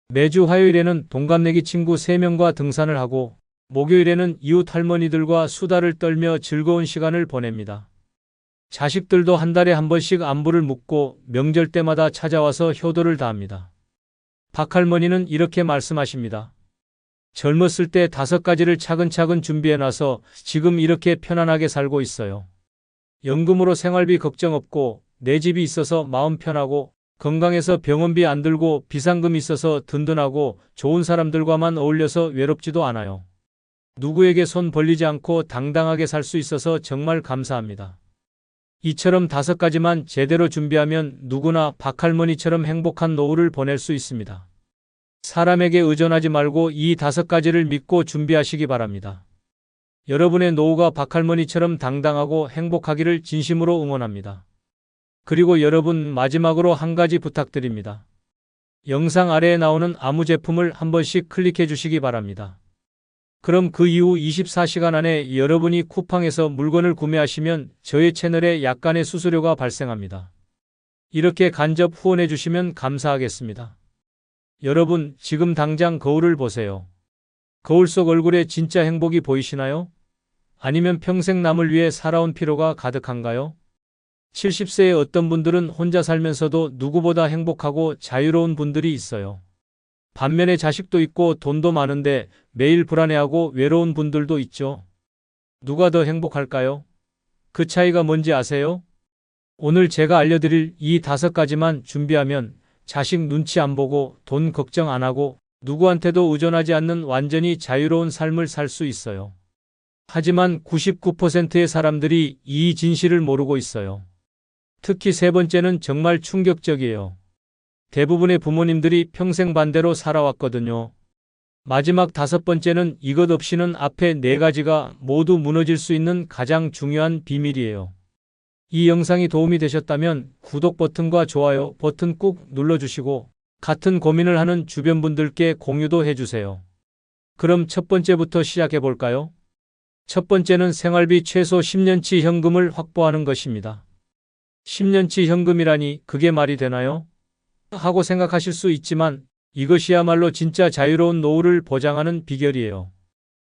매주 화요일에는 동갑내기 친구 3명과 등산을 하고 목요일에는 이웃 할머니들과 수다를 떨며 즐거운 시간을 보냅니다. 자식들도 한 달에 한 번씩 안부를 묻고 명절 때마다 찾아와서 효도를 다합니다. 박할머니는 이렇게 말씀하십니다. 젊었을 때 5가지를 차근차근 준비해놔서 지금 이렇게 편안하게 살고 있어요. 연금으로 생활비 걱정 없고 내 집이 있어서 마음 편하고 건강해서 병원비 안 들고 비상금 있어서 든든하고 좋은 사람들과만 어울려서 외롭지도 않아요. 누구에게 손 벌리지 않고 당당하게 살 수 있어서 정말 감사합니다. 이처럼 5가지만 제대로 준비하면 누구나 박할머니처럼 행복한 노후를 보낼 수 있습니다. 사람에게 의존하지 말고 이 5가지를 믿고 준비하시기 바랍니다. 여러분의 노후가 박할머니처럼 당당하고 행복하기를 진심으로 응원합니다. 그리고 여러분 마지막으로 한 가지 부탁드립니다. 영상 아래에 나오는 아무 제품을 한 번씩 클릭해 주시기 바랍니다. 그럼 그 이후 24시간 안에 여러분이 쿠팡에서 물건을 구매하시면 저의 채널에 약간의 수수료가 발생합니다. 이렇게 간접 후원해 주시면 감사하겠습니다. 여러분, 지금 당장 거울을 보세요. 거울 속 얼굴에 진짜 행복이 보이시나요? 아니면 평생 남을 위해 살아온 피로가 가득한가요? 70세의 어떤 분들은 혼자 살면서도 누구보다 행복하고 자유로운 분들이 있어요. 반면에 자식도 있고 돈도 많은데 매일 불안해하고 외로운 분들도 있죠. 누가 더 행복할까요? 그 차이가 뭔지 아세요? 오늘 제가 알려드릴 이 5가지만 준비하면 자식 눈치 안 보고 돈 걱정 안 하고 누구한테도 의존하지 않는 완전히 자유로운 삶을 살 수 있어요. 하지만 99%의 사람들이 이 진실을 모르고 있어요. 특히 3번째는 정말 충격적이에요. 대부분의 부모님들이 평생 반대로 살아왔거든요. 마지막 5번째는 이것 없이는 앞에 4가지가 모두 무너질 수 있는 가장 중요한 비밀이에요. 이 영상이 도움이 되셨다면 구독 버튼과 좋아요 버튼 꾹 눌러주시고 같은 고민을 하는 주변 분들께 공유도 해주세요. 그럼 첫 번째부터 시작해 볼까요? 첫 번째는 생활비 최소 10년치 현금을 확보하는 것입니다. 10년치 현금이라니 그게 말이 되나요? 하고 생각하실 수 있지만 이것이야말로 진짜 자유로운 노후를 보장하는 비결이에요.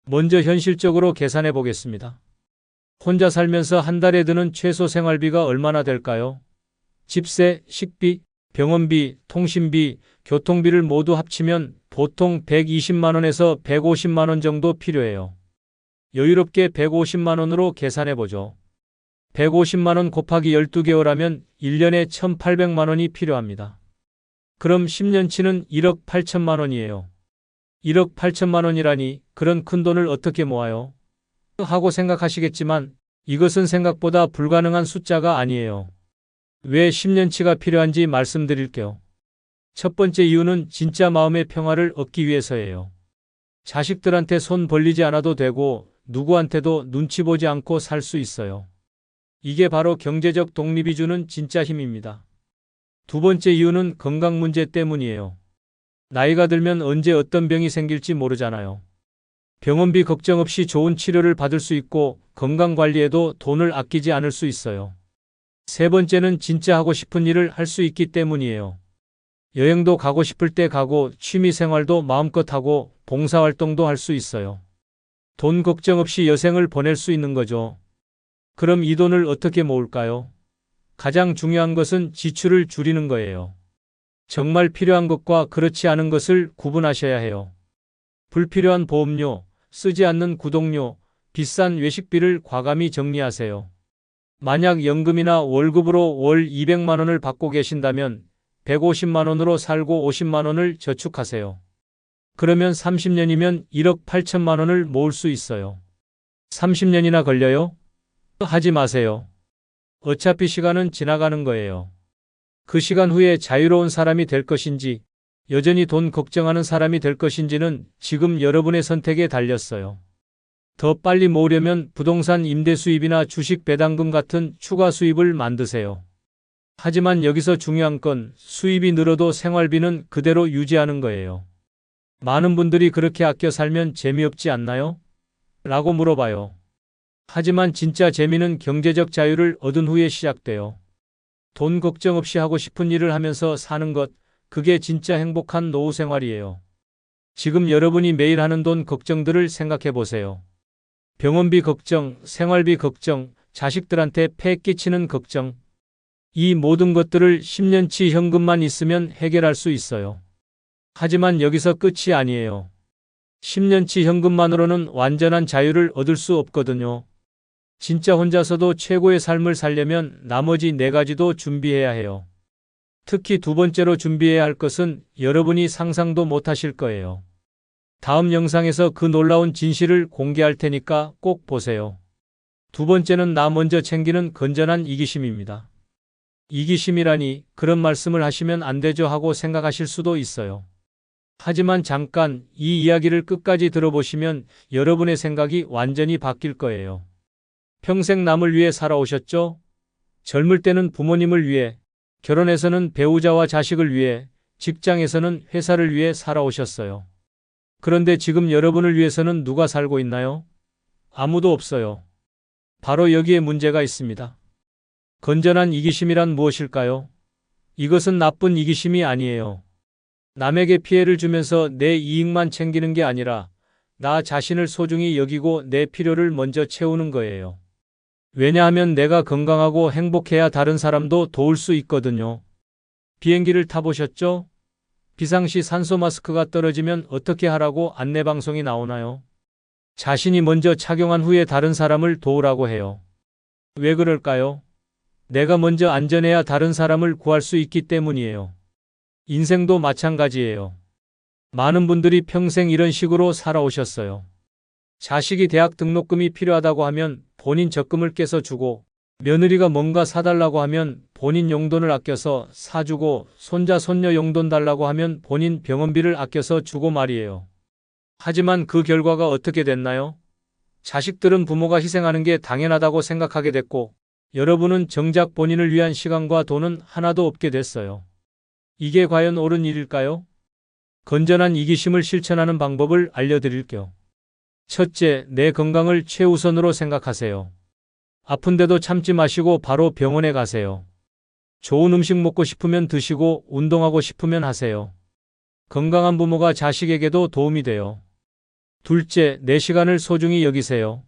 먼저 현실적으로 계산해 보겠습니다. 혼자 살면서 한 달에 드는 최소 생활비가 얼마나 될까요? 집세, 식비, 병원비, 통신비, 교통비를 모두 합치면 보통 120만 원에서 150만 원 정도 필요해요. 여유롭게 150만 원으로 계산해 보죠. 150만 원 곱하기 12개월하면 1년에 1,800만 원이 필요합니다. 그럼 10년치는 1억 8천만 원이에요. 1억 8천만 원이라니 그런 큰 돈을 어떻게 모아요? 하고 생각하시겠지만 이것은 생각보다 불가능한 숫자가 아니에요. 왜 10년치가 필요한지 말씀드릴게요. 첫 번째 이유는 진짜 마음의 평화를 얻기 위해서예요. 자식들한테 손 벌리지 않아도 되고 누구한테도 눈치 보지 않고 살 수 있어요. 이게 바로 경제적 독립이 주는 진짜 힘입니다. 두 번째 이유는 건강 문제 때문이에요. 나이가 들면 언제 어떤 병이 생길지 모르잖아요. 병원비 걱정 없이 좋은 치료를 받을 수 있고 건강관리에도 돈을 아끼지 않을 수 있어요. 세 번째는 진짜 하고 싶은 일을 할 수 있기 때문이에요. 여행도 가고 싶을 때 가고 취미 생활도 마음껏 하고 봉사활동도 할 수 있어요. 돈 걱정 없이 여생을 보낼 수 있는 거죠. 그럼 이 돈을 어떻게 모을까요? 가장 중요한 것은 지출을 줄이는 거예요. 정말 필요한 것과 그렇지 않은 것을 구분하셔야 해요. 불필요한 보험료, 쓰지 않는 구독료, 비싼 외식비를 과감히 정리하세요. 만약 연금이나 월급으로 월 200만 원을 받고 계신다면 150만 원으로 살고 50만 원을 저축하세요. 그러면 30년이면 1억 8천만 원을 모을 수 있어요. 30년이나 걸려요? 하지 마세요. 어차피 시간은 지나가는 거예요. 그 시간 후에 자유로운 사람이 될 것인지, 여전히 돈 걱정하는 사람이 될 것인지는 지금 여러분의 선택에 달렸어요. 더 빨리 모으려면 부동산 임대 수입이나 주식 배당금 같은 추가 수입을 만드세요. 하지만 여기서 중요한 건 수입이 늘어도 생활비는 그대로 유지하는 거예요. 많은 분들이 그렇게 아껴 살면 재미없지 않나요? 라고 물어봐요. 하지만 진짜 재미는 경제적 자유를 얻은 후에 시작돼요. 돈 걱정 없이 하고 싶은 일을 하면서 사는 것, 그게 진짜 행복한 노후 생활이에요. 지금 여러분이 매일 하는 돈 걱정들을 생각해 보세요. 병원비 걱정, 생활비 걱정, 자식들한테 폐 끼치는 걱정. 이 모든 것들을 10년치 현금만 있으면 해결할 수 있어요. 하지만 여기서 끝이 아니에요. 10년치 현금만으로는 완전한 자유를 얻을 수 없거든요. 진짜 혼자서도 최고의 삶을 살려면 나머지 4가지도 준비해야 해요. 특히 두 번째로 준비해야 할 것은 여러분이 상상도 못하실 거예요. 다음 영상에서 그 놀라운 진실을 공개할 테니까 꼭 보세요. 두 번째는 나 먼저 챙기는 건전한 이기심입니다. 이기심이라니 그런 말씀을 하시면 안 되죠 하고 생각하실 수도 있어요. 하지만 잠깐 이 이야기를 끝까지 들어보시면 여러분의 생각이 완전히 바뀔 거예요. 평생 남을 위해 살아오셨죠? 젊을 때는 부모님을 위해, 결혼해서는 배우자와 자식을 위해, 직장에서는 회사를 위해 살아오셨어요. 그런데 지금 여러분을 위해서는 누가 살고 있나요? 아무도 없어요. 바로 여기에 문제가 있습니다. 건전한 이기심이란 무엇일까요? 이것은 나쁜 이기심이 아니에요. 남에게 피해를 주면서 내 이익만 챙기는 게 아니라 나 자신을 소중히 여기고 내 필요를 먼저 채우는 거예요. 왜냐하면 내가 건강하고 행복해야 다른 사람도 도울 수 있거든요. 비행기를 타보셨죠? 비상시 산소 마스크가 떨어지면 어떻게 하라고 안내방송이 나오나요? 자신이 먼저 착용한 후에 다른 사람을 도우라고 해요. 왜 그럴까요? 내가 먼저 안전해야 다른 사람을 구할 수 있기 때문이에요. 인생도 마찬가지예요. 많은 분들이 평생 이런 식으로 살아오셨어요. 자식이 대학 등록금이 필요하다고 하면 본인 적금을 깨서 주고, 며느리가 뭔가 사달라고 하면 본인 용돈을 아껴서 사주고, 손자 손녀 용돈 달라고 하면 본인 병원비를 아껴서 주고 말이에요. 하지만 그 결과가 어떻게 됐나요? 자식들은 부모가 희생하는 게 당연하다고 생각하게 됐고, 여러분은 정작 본인을 위한 시간과 돈은 하나도 없게 됐어요. 이게 과연 옳은 일일까요? 건전한 이기심을 실천하는 방법을 알려드릴게요. 첫째, 내 건강을 최우선으로 생각하세요. 아픈데도 참지 마시고 바로 병원에 가세요. 좋은 음식 먹고 싶으면 드시고 운동하고 싶으면 하세요. 건강한 부모가 자식에게도 도움이 돼요. 둘째, 내 시간을 소중히 여기세요.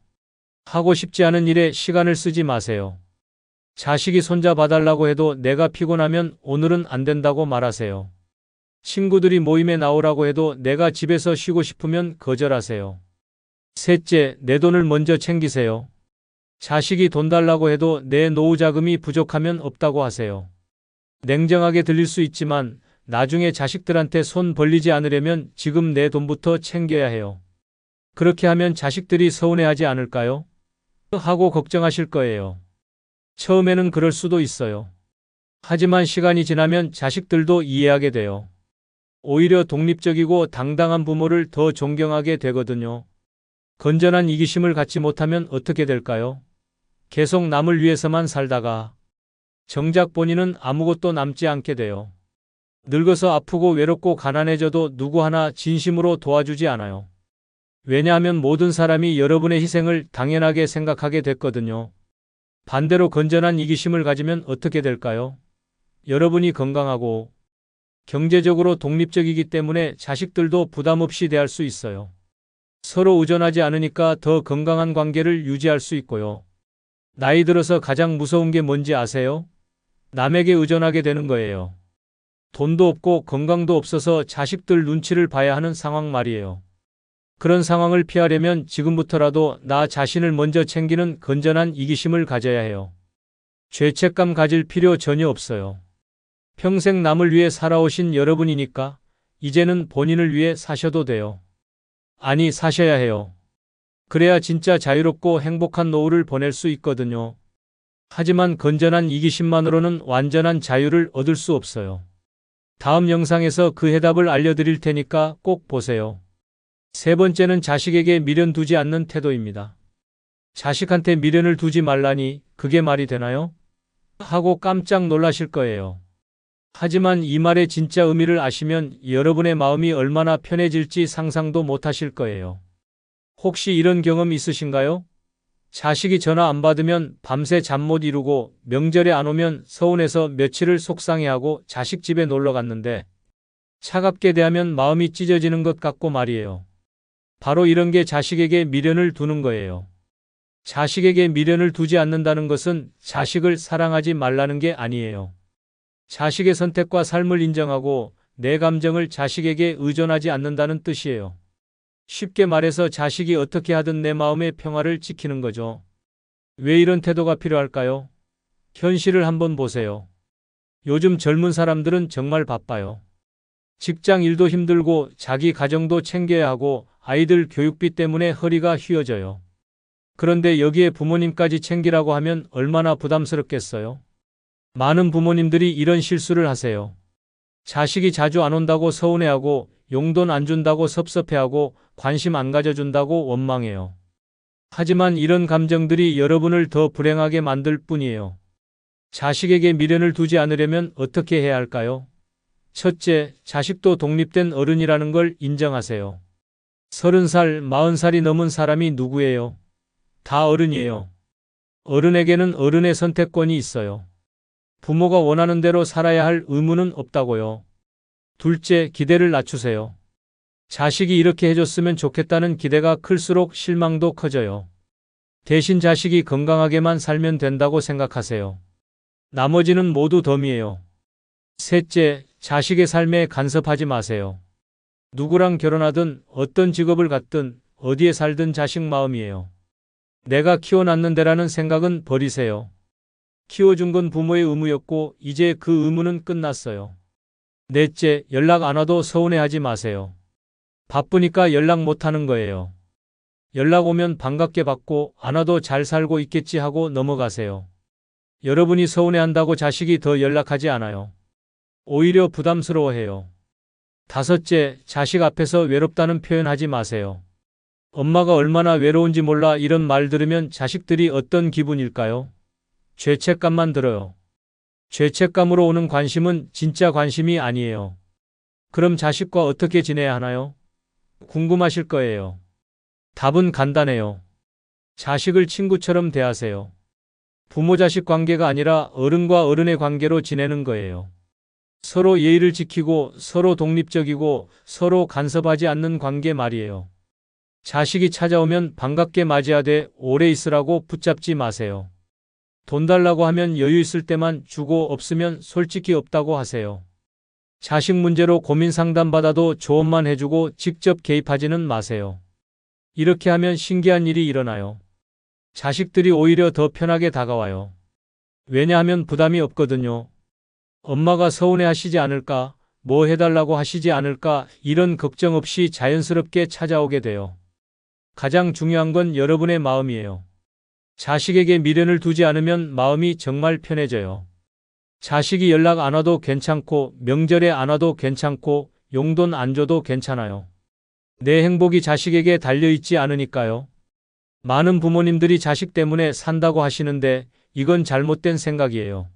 하고 싶지 않은 일에 시간을 쓰지 마세요. 자식이 손자 봐달라고 해도 내가 피곤하면 오늘은 안 된다고 말하세요. 친구들이 모임에 나오라고 해도 내가 집에서 쉬고 싶으면 거절하세요. 셋째, 내 돈을 먼저 챙기세요. 자식이 돈 달라고 해도 내 노후 자금이 부족하면 없다고 하세요. 냉정하게 들릴 수 있지만 나중에 자식들한테 손 벌리지 않으려면 지금 내 돈부터 챙겨야 해요. 그렇게 하면 자식들이 서운해하지 않을까요? 하고 걱정하실 거예요. 처음에는 그럴 수도 있어요. 하지만 시간이 지나면 자식들도 이해하게 돼요. 오히려 독립적이고 당당한 부모를 더 존경하게 되거든요. 건전한 이기심을 갖지 못하면 어떻게 될까요? 계속 남을 위해서만 살다가 정작 본인은 아무것도 남지 않게 돼요. 늙어서 아프고 외롭고 가난해져도 누구 하나 진심으로 도와주지 않아요. 왜냐하면 모든 사람이 여러분의 희생을 당연하게 생각하게 됐거든요. 반대로 건전한 이기심을 가지면 어떻게 될까요? 여러분이 건강하고 경제적으로 독립적이기 때문에 자식들도 부담 없이 대할 수 있어요. 서로 의존하지 않으니까 더 건강한 관계를 유지할 수 있고요. 나이 들어서 가장 무서운 게 뭔지 아세요? 남에게 의존하게 되는 거예요. 돈도 없고 건강도 없어서 자식들 눈치를 봐야 하는 상황 말이에요. 그런 상황을 피하려면 지금부터라도 나 자신을 먼저 챙기는 건전한 이기심을 가져야 해요. 죄책감 가질 필요 전혀 없어요. 평생 남을 위해 살아오신 여러분이니까 이제는 본인을 위해 사셔도 돼요. 아니, 사셔야 해요. 그래야 진짜 자유롭고 행복한 노후를 보낼 수 있거든요. 하지만 건전한 이기심만으로는 완전한 자유를 얻을 수 없어요. 다음 영상에서 그 해답을 알려드릴 테니까 꼭 보세요. 세 번째는 자식에게 미련 두지 않는 태도입니다. 자식한테 미련을 두지 말라니 그게 말이 되나요? 하고 깜짝 놀라실 거예요. 하지만 이 말의 진짜 의미를 아시면 여러분의 마음이 얼마나 편해질지 상상도 못하실 거예요. 혹시 이런 경험 있으신가요? 자식이 전화 안 받으면 밤새 잠 못 이루고 명절에 안 오면 서운해서 며칠을 속상해하고 자식 집에 놀러 갔는데 차갑게 대하면 마음이 찢어지는 것 같고 말이에요. 바로 이런 게 자식에게 미련을 두는 거예요. 자식에게 미련을 두지 않는다는 것은 자식을 사랑하지 말라는 게 아니에요. 자식의 선택과 삶을 인정하고 내 감정을 자식에게 의존하지 않는다는 뜻이에요. 쉽게 말해서 자식이 어떻게 하든 내 마음의 평화를 지키는 거죠. 왜 이런 태도가 필요할까요? 현실을 한번 보세요. 요즘 젊은 사람들은 정말 바빠요. 직장 일도 힘들고 자기 가정도 챙겨야 하고 아이들 교육비 때문에 허리가 휘어져요. 그런데 여기에 부모님까지 챙기라고 하면 얼마나 부담스럽겠어요? 많은 부모님들이 이런 실수를 하세요. 자식이 자주 안 온다고 서운해하고 용돈 안 준다고 섭섭해하고 관심 안 가져준다고 원망해요. 하지만 이런 감정들이 여러분을 더 불행하게 만들 뿐이에요. 자식에게 미련을 두지 않으려면 어떻게 해야 할까요? 첫째, 자식도 독립된 어른이라는 걸 인정하세요. 30살, 40살이 넘은 사람이 누구예요? 다 어른이에요. 어른에게는 어른의 선택권이 있어요. 부모가 원하는 대로 살아야 할 의무는 없다고요. 둘째, 기대를 낮추세요. 자식이 이렇게 해줬으면 좋겠다는 기대가 클수록 실망도 커져요. 대신 자식이 건강하게만 살면 된다고 생각하세요. 나머지는 모두 덤이에요. 셋째, 자식의 삶에 간섭하지 마세요. 누구랑 결혼하든 어떤 직업을 갖든 어디에 살든 자식 마음이에요. 내가 키워놨는 데라는 생각은 버리세요. 키워준 건 부모의 의무였고 이제 그 의무는 끝났어요. 넷째, 연락 안 와도 서운해하지 마세요. 바쁘니까 연락 못하는 거예요. 연락 오면 반갑게 받고 안 와도 잘 살고 있겠지 하고 넘어가세요. 여러분이 서운해한다고 자식이 더 연락하지 않아요. 오히려 부담스러워해요. 다섯째, 자식 앞에서 외롭다는 표현하지 마세요. 엄마가 얼마나 외로운지 몰라 이런 말 들으면 자식들이 어떤 기분일까요? 죄책감만 들어요. 죄책감으로 오는 관심은 진짜 관심이 아니에요. 그럼 자식과 어떻게 지내야 하나요? 궁금하실 거예요. 답은 간단해요. 자식을 친구처럼 대하세요. 부모-자식 관계가 아니라 어른과 어른의 관계로 지내는 거예요. 서로 예의를 지키고 서로 독립적이고 서로 간섭하지 않는 관계 말이에요. 자식이 찾아오면 반갑게 맞이하되 오래 있으라고 붙잡지 마세요. 돈 달라고 하면 여유 있을 때만 주고 없으면 솔직히 없다고 하세요. 자식 문제로 고민 상담 받아도 조언만 해주고 직접 개입하지는 마세요. 이렇게 하면 신기한 일이 일어나요. 자식들이 오히려 더 편하게 다가와요. 왜냐하면 부담이 없거든요. 엄마가 서운해 하시지 않을까, 뭐 해달라고 하시지 않을까 이런 걱정 없이 자연스럽게 찾아오게 돼요. 가장 중요한 건 여러분의 마음이에요. 자식에게 미련을 두지 않으면 마음이 정말 편해져요. 자식이 연락 안 와도 괜찮고 명절에 안 와도 괜찮고 용돈 안 줘도 괜찮아요. 내 행복이 자식에게 달려있지 않으니까요. 많은 부모님들이 자식 때문에 산다고 하시는데 이건 잘못된 생각이에요.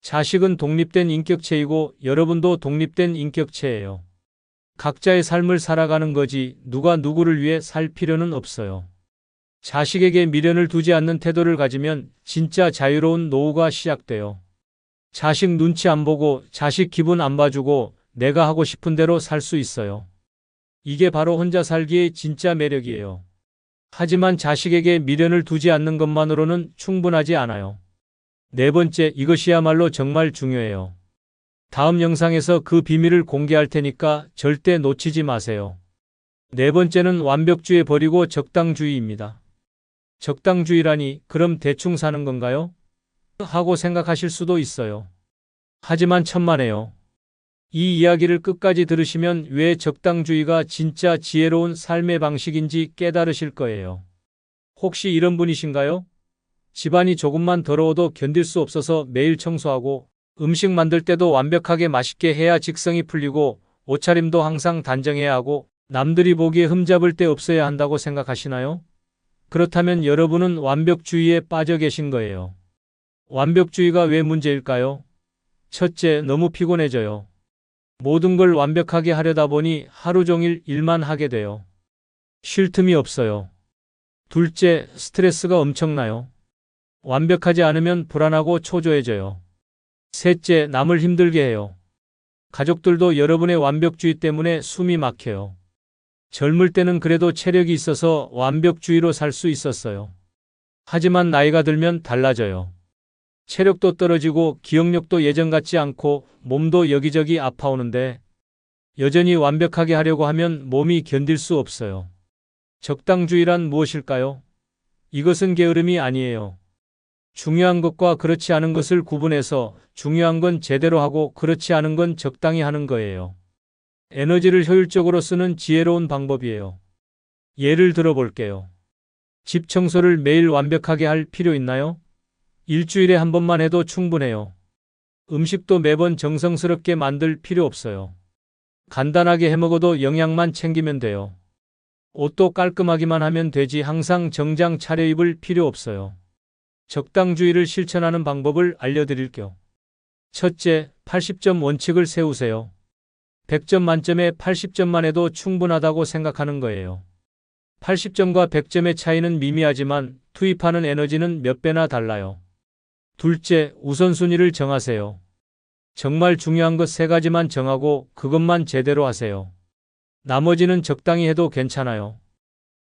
자식은 독립된 인격체이고 여러분도 독립된 인격체예요. 각자의 삶을 살아가는 거지 누가 누구를 위해 살 필요는 없어요. 자식에게 미련을 두지 않는 태도를 가지면 진짜 자유로운 노후가 시작돼요. 자식 눈치 안 보고 자식 기분 안 봐주고 내가 하고 싶은 대로 살 수 있어요. 이게 바로 혼자 살기의 진짜 매력이에요. 하지만 자식에게 미련을 두지 않는 것만으로는 충분하지 않아요. 네 번째, 이것이야말로 정말 중요해요. 다음 영상에서 그 비밀을 공개할 테니까 절대 놓치지 마세요. 네 번째는 완벽주의 버리고 적당주의입니다. 적당주의라니 그럼 대충 사는 건가요? 하고 생각하실 수도 있어요. 하지만 천만에요. 이 이야기를 끝까지 들으시면 왜 적당주의가 진짜 지혜로운 삶의 방식인지 깨달으실 거예요. 혹시 이런 분이신가요? 집안이 조금만 더러워도 견딜 수 없어서 매일 청소하고 음식 만들 때도 완벽하게 맛있게 해야 직성이 풀리고 옷차림도 항상 단정해야 하고 남들이 보기에 흠잡을 데 없어야 한다고 생각하시나요? 그렇다면 여러분은 완벽주의에 빠져 계신 거예요. 완벽주의가 왜 문제일까요? 첫째, 너무 피곤해져요. 모든 걸 완벽하게 하려다 보니 하루 종일 일만 하게 돼요. 쉴 틈이 없어요. 둘째, 스트레스가 엄청나요. 완벽하지 않으면 불안하고 초조해져요. 셋째, 남을 힘들게 해요. 가족들도 여러분의 완벽주의 때문에 숨이 막혀요. 젊을 때는 그래도 체력이 있어서 완벽주의로 살 수 있었어요. 하지만 나이가 들면 달라져요. 체력도 떨어지고 기억력도 예전 같지 않고 몸도 여기저기 아파오는데 여전히 완벽하게 하려고 하면 몸이 견딜 수 없어요. 적당주의란 무엇일까요? 이것은 게으름이 아니에요. 중요한 것과 그렇지 않은 것을 구분해서 중요한 건 제대로 하고 그렇지 않은 건 적당히 하는 거예요. 에너지를 효율적으로 쓰는 지혜로운 방법이에요. 예를 들어 볼게요. 집 청소를 매일 완벽하게 할 필요 있나요? 일주일에 한 번만 해도 충분해요. 음식도 매번 정성스럽게 만들 필요 없어요. 간단하게 해먹어도 영양만 챙기면 돼요. 옷도 깔끔하기만 하면 되지 항상 정장 차려입을 필요 없어요. 적당주의를 실천하는 방법을 알려드릴게요. 첫째, 80점 원칙을 세우세요. 100점 만점에 80점만 해도 충분하다고 생각하는 거예요. 80점과 100점의 차이는 미미하지만 투입하는 에너지는 몇 배나 달라요. 둘째, 우선순위를 정하세요. 정말 중요한 것 3가지만 정하고 그것만 제대로 하세요. 나머지는 적당히 해도 괜찮아요.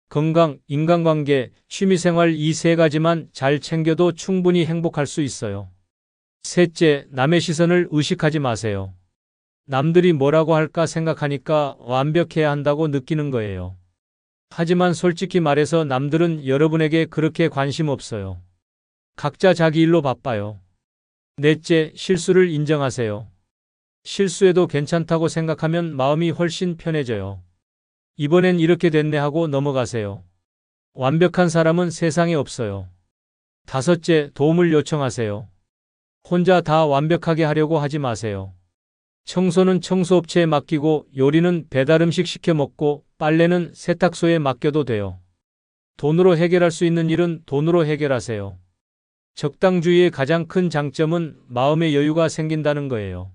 건강, 인간관계, 취미생활 이 3가지만 잘 챙겨도 충분히 행복할 수 있어요. 셋째, 남의 시선을 의식하지 마세요. 남들이 뭐라고 할까 생각하니까 완벽해야 한다고 느끼는 거예요. 하지만 솔직히 말해서 남들은 여러분에게 그렇게 관심 없어요. 각자 자기 일로 바빠요. 넷째, 실수를 인정하세요. 실수해도 괜찮다고 생각하면 마음이 훨씬 편해져요. 이번엔 이렇게 됐네 하고 넘어가세요. 완벽한 사람은 세상에 없어요. 다섯째, 도움을 요청하세요. 혼자 다 완벽하게 하려고 하지 마세요. 청소는 청소업체에 맡기고 요리는 배달음식 시켜 먹고 빨래는 세탁소에 맡겨도 돼요. 돈으로 해결할 수 있는 일은 돈으로 해결하세요. 적당주의의 가장 큰 장점은 마음의 여유가 생긴다는 거예요.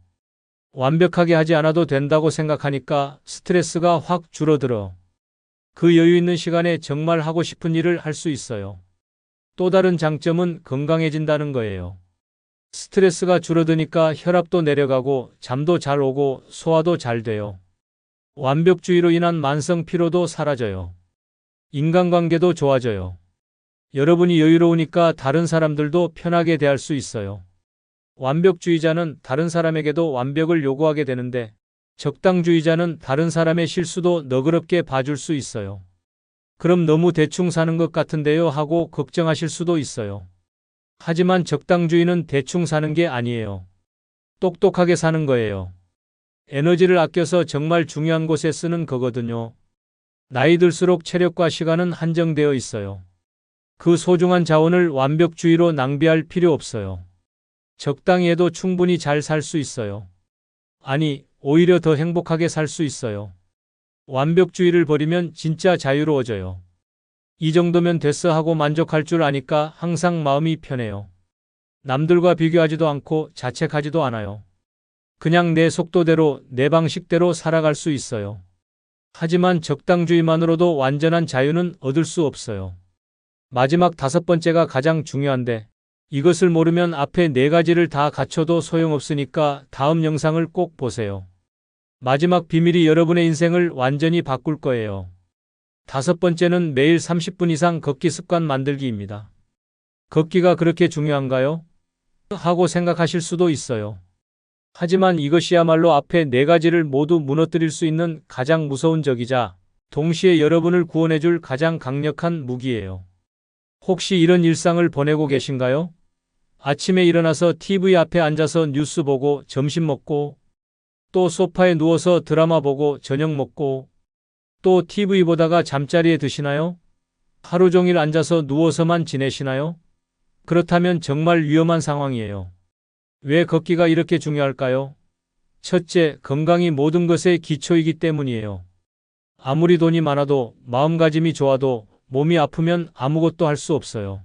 완벽하게 하지 않아도 된다고 생각하니까 스트레스가 확 줄어들어. 그 여유 있는 시간에 정말 하고 싶은 일을 할 수 있어요. 또 다른 장점은 건강해진다는 거예요. 스트레스가 줄어드니까 혈압도 내려가고 잠도 잘 오고 소화도 잘 돼요. 완벽주의로 인한 만성 피로도 사라져요. 인간관계도 좋아져요. 여러분이 여유로우니까 다른 사람들도 편하게 대할 수 있어요. 완벽주의자는 다른 사람에게도 완벽을 요구하게 되는데 적당주의자는 다른 사람의 실수도 너그럽게 봐줄 수 있어요. 그럼 너무 대충 사는 것 같은데요 하고 걱정하실 수도 있어요. 하지만 적당주의는 대충 사는 게 아니에요. 똑똑하게 사는 거예요. 에너지를 아껴서 정말 중요한 곳에 쓰는 거거든요. 나이 들수록 체력과 시간은 한정되어 있어요. 그 소중한 자원을 완벽주의로 낭비할 필요 없어요. 적당히 해도 충분히 잘 살 수 있어요. 아니, 오히려 더 행복하게 살 수 있어요. 완벽주의를 버리면 진짜 자유로워져요. 이 정도면 됐어 하고 만족할 줄 아니까 항상 마음이 편해요. 남들과 비교하지도 않고 자책하지도 않아요. 그냥 내 속도대로, 내 방식대로 살아갈 수 있어요. 하지만 적당주의만으로도 완전한 자유는 얻을 수 없어요. 마지막 5번째가 가장 중요한데 이것을 모르면 앞에 4가지를 다 갖춰도 소용없으니까 다음 영상을 꼭 보세요. 마지막 비밀이 여러분의 인생을 완전히 바꿀 거예요. 5번째는 매일 30분 이상 걷기 습관 만들기입니다. 걷기가 그렇게 중요한가요? 하고 생각하실 수도 있어요. 하지만 이것이야말로 앞에 4가지를 모두 무너뜨릴 수 있는 가장 무서운 적이자 동시에 여러분을 구원해줄 가장 강력한 무기예요. 혹시 이런 일상을 보내고 계신가요? 아침에 일어나서 TV 앞에 앉아서 뉴스 보고 점심 먹고 또 소파에 누워서 드라마 보고 저녁 먹고 또 TV 보다가 잠자리에 드시나요? 하루 종일 앉아서 누워서만 지내시나요? 그렇다면 정말 위험한 상황이에요. 왜 걷기가 이렇게 중요할까요? 첫째, 건강이 모든 것의 기초이기 때문이에요. 아무리 돈이 많아도 마음가짐이 좋아도 몸이 아프면 아무것도 할 수 없어요.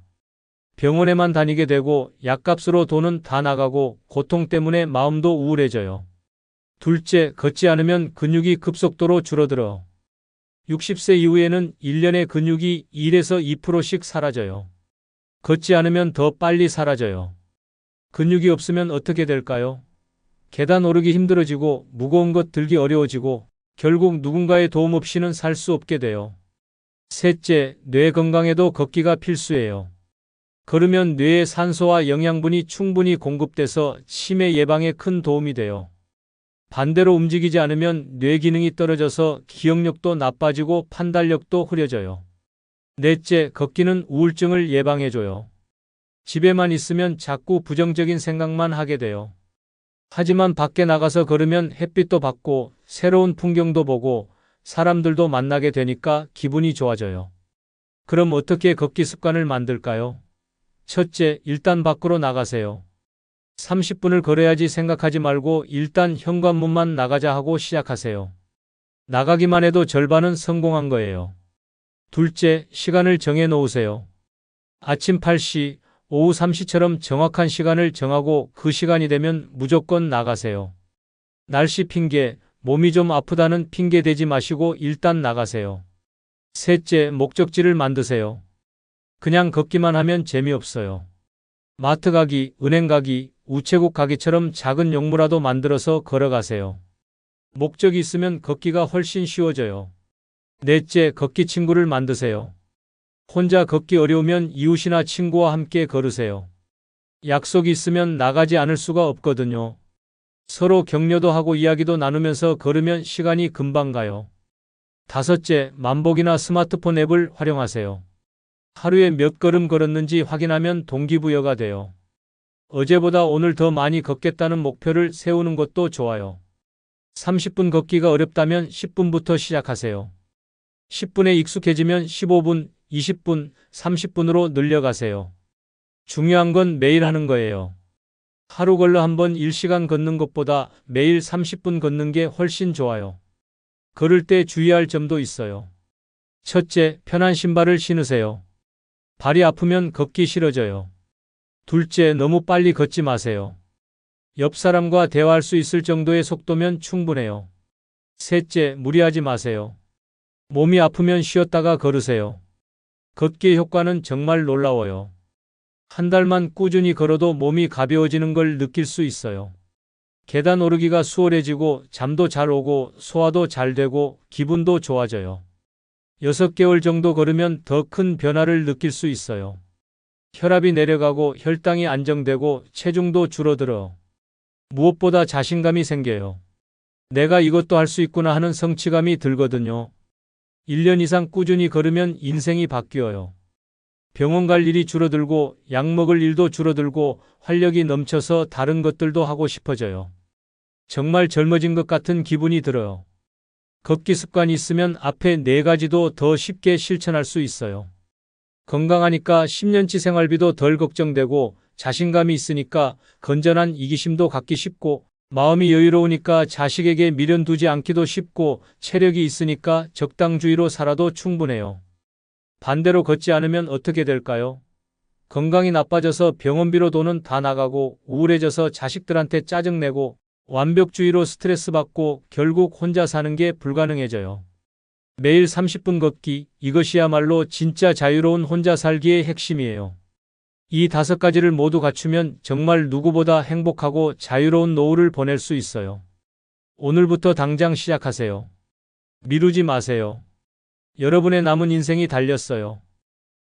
병원에만 다니게 되고 약값으로 돈은 다 나가고 고통 때문에 마음도 우울해져요. 둘째, 걷지 않으면 근육이 급속도로 줄어들어. 60세 이후에는 1년의 근육이 1에서 2%씩 사라져요. 걷지 않으면 더 빨리 사라져요. 근육이 없으면 어떻게 될까요? 계단 오르기 힘들어지고 무거운 것 들기 어려워지고 결국 누군가의 도움 없이는 살 수 없게 돼요. 셋째, 뇌 건강에도 걷기가 필수예요. 걸으면 뇌에 산소와 영양분이 충분히 공급돼서 치매 예방에 큰 도움이 돼요. 반대로 움직이지 않으면 뇌 기능이 떨어져서 기억력도 나빠지고 판단력도 흐려져요. 넷째, 걷기는 우울증을 예방해줘요. 집에만 있으면 자꾸 부정적인 생각만 하게 돼요. 하지만 밖에 나가서 걸으면 햇빛도 받고 새로운 풍경도 보고 사람들도 만나게 되니까 기분이 좋아져요. 그럼 어떻게 걷기 습관을 만들까요? 첫째, 일단 밖으로 나가세요. 30분을 걸어야지 생각하지 말고 일단 현관문만 나가자 하고 시작하세요. 나가기만 해도 절반은 성공한 거예요. 둘째, 시간을 정해 놓으세요. 아침 8시, 오후 3시처럼 정확한 시간을 정하고 그 시간이 되면 무조건 나가세요. 날씨 핑계, 몸이 좀 아프다는 핑계 대지 마시고 일단 나가세요. 셋째, 목적지를 만드세요. 그냥 걷기만 하면 재미없어요. 마트 가기, 은행 가기, 우체국 가기처럼 작은 용무라도 만들어서 걸어가세요. 목적이 있으면 걷기가 훨씬 쉬워져요. 넷째, 걷기 친구를 만드세요. 혼자 걷기 어려우면 이웃이나 친구와 함께 걸으세요. 약속이 있으면 나가지 않을 수가 없거든요. 서로 격려도 하고 이야기도 나누면서 걸으면 시간이 금방 가요. 다섯째, 만복이나 스마트폰 앱을 활용하세요. 하루에 몇 걸음 걸었는지 확인하면 동기부여가 돼요. 어제보다 오늘 더 많이 걷겠다는 목표를 세우는 것도 좋아요. 30분 걷기가 어렵다면 10분부터 시작하세요. 10분에 익숙해지면 15분, 20분, 30분으로 늘려가세요. 중요한 건 매일 하는 거예요. 하루 걸러 한번 1시간 걷는 것보다 매일 30분 걷는 게 훨씬 좋아요. 걸을 때 주의할 점도 있어요. 첫째, 편한 신발을 신으세요. 발이 아프면 걷기 싫어져요. 둘째, 너무 빨리 걷지 마세요. 옆 사람과 대화할 수 있을 정도의 속도면 충분해요. 셋째, 무리하지 마세요. 몸이 아프면 쉬었다가 걸으세요. 걷기의 효과는 정말 놀라워요. 한 달만 꾸준히 걸어도 몸이 가벼워지는 걸 느낄 수 있어요. 계단 오르기가 수월해지고 잠도 잘 오고 소화도 잘 되고 기분도 좋아져요. 6개월 정도 걸으면 더 큰 변화를 느낄 수 있어요. 혈압이 내려가고 혈당이 안정되고 체중도 줄어들어. 무엇보다 자신감이 생겨요. 내가 이것도 할 수 있구나 하는 성취감이 들거든요. 1년 이상 꾸준히 걸으면 인생이 바뀌어요. 병원 갈 일이 줄어들고 약 먹을 일도 줄어들고 활력이 넘쳐서 다른 것들도 하고 싶어져요. 정말 젊어진 것 같은 기분이 들어요. 걷기 습관이 있으면 앞에 4가지도 더 쉽게 실천할 수 있어요. 건강하니까 10년치 생활비도 덜 걱정되고 자신감이 있으니까 건전한 이기심도 갖기 쉽고 마음이 여유로우니까 자식에게 미련 두지 않기도 쉽고 체력이 있으니까 적당주의로 살아도 충분해요. 반대로 걷지 않으면 어떻게 될까요? 건강이 나빠져서 병원비로 돈은 다 나가고 우울해져서 자식들한테 짜증내고 완벽주의로 스트레스 받고 결국 혼자 사는 게 불가능해져요. 매일 30분 걷기, 이것이야말로 진짜 자유로운 혼자 살기의 핵심이에요. 이 5가지를 모두 갖추면 정말 누구보다 행복하고 자유로운 노후를 보낼 수 있어요. 오늘부터 당장 시작하세요. 미루지 마세요. 여러분의 남은 인생이 달렸어요.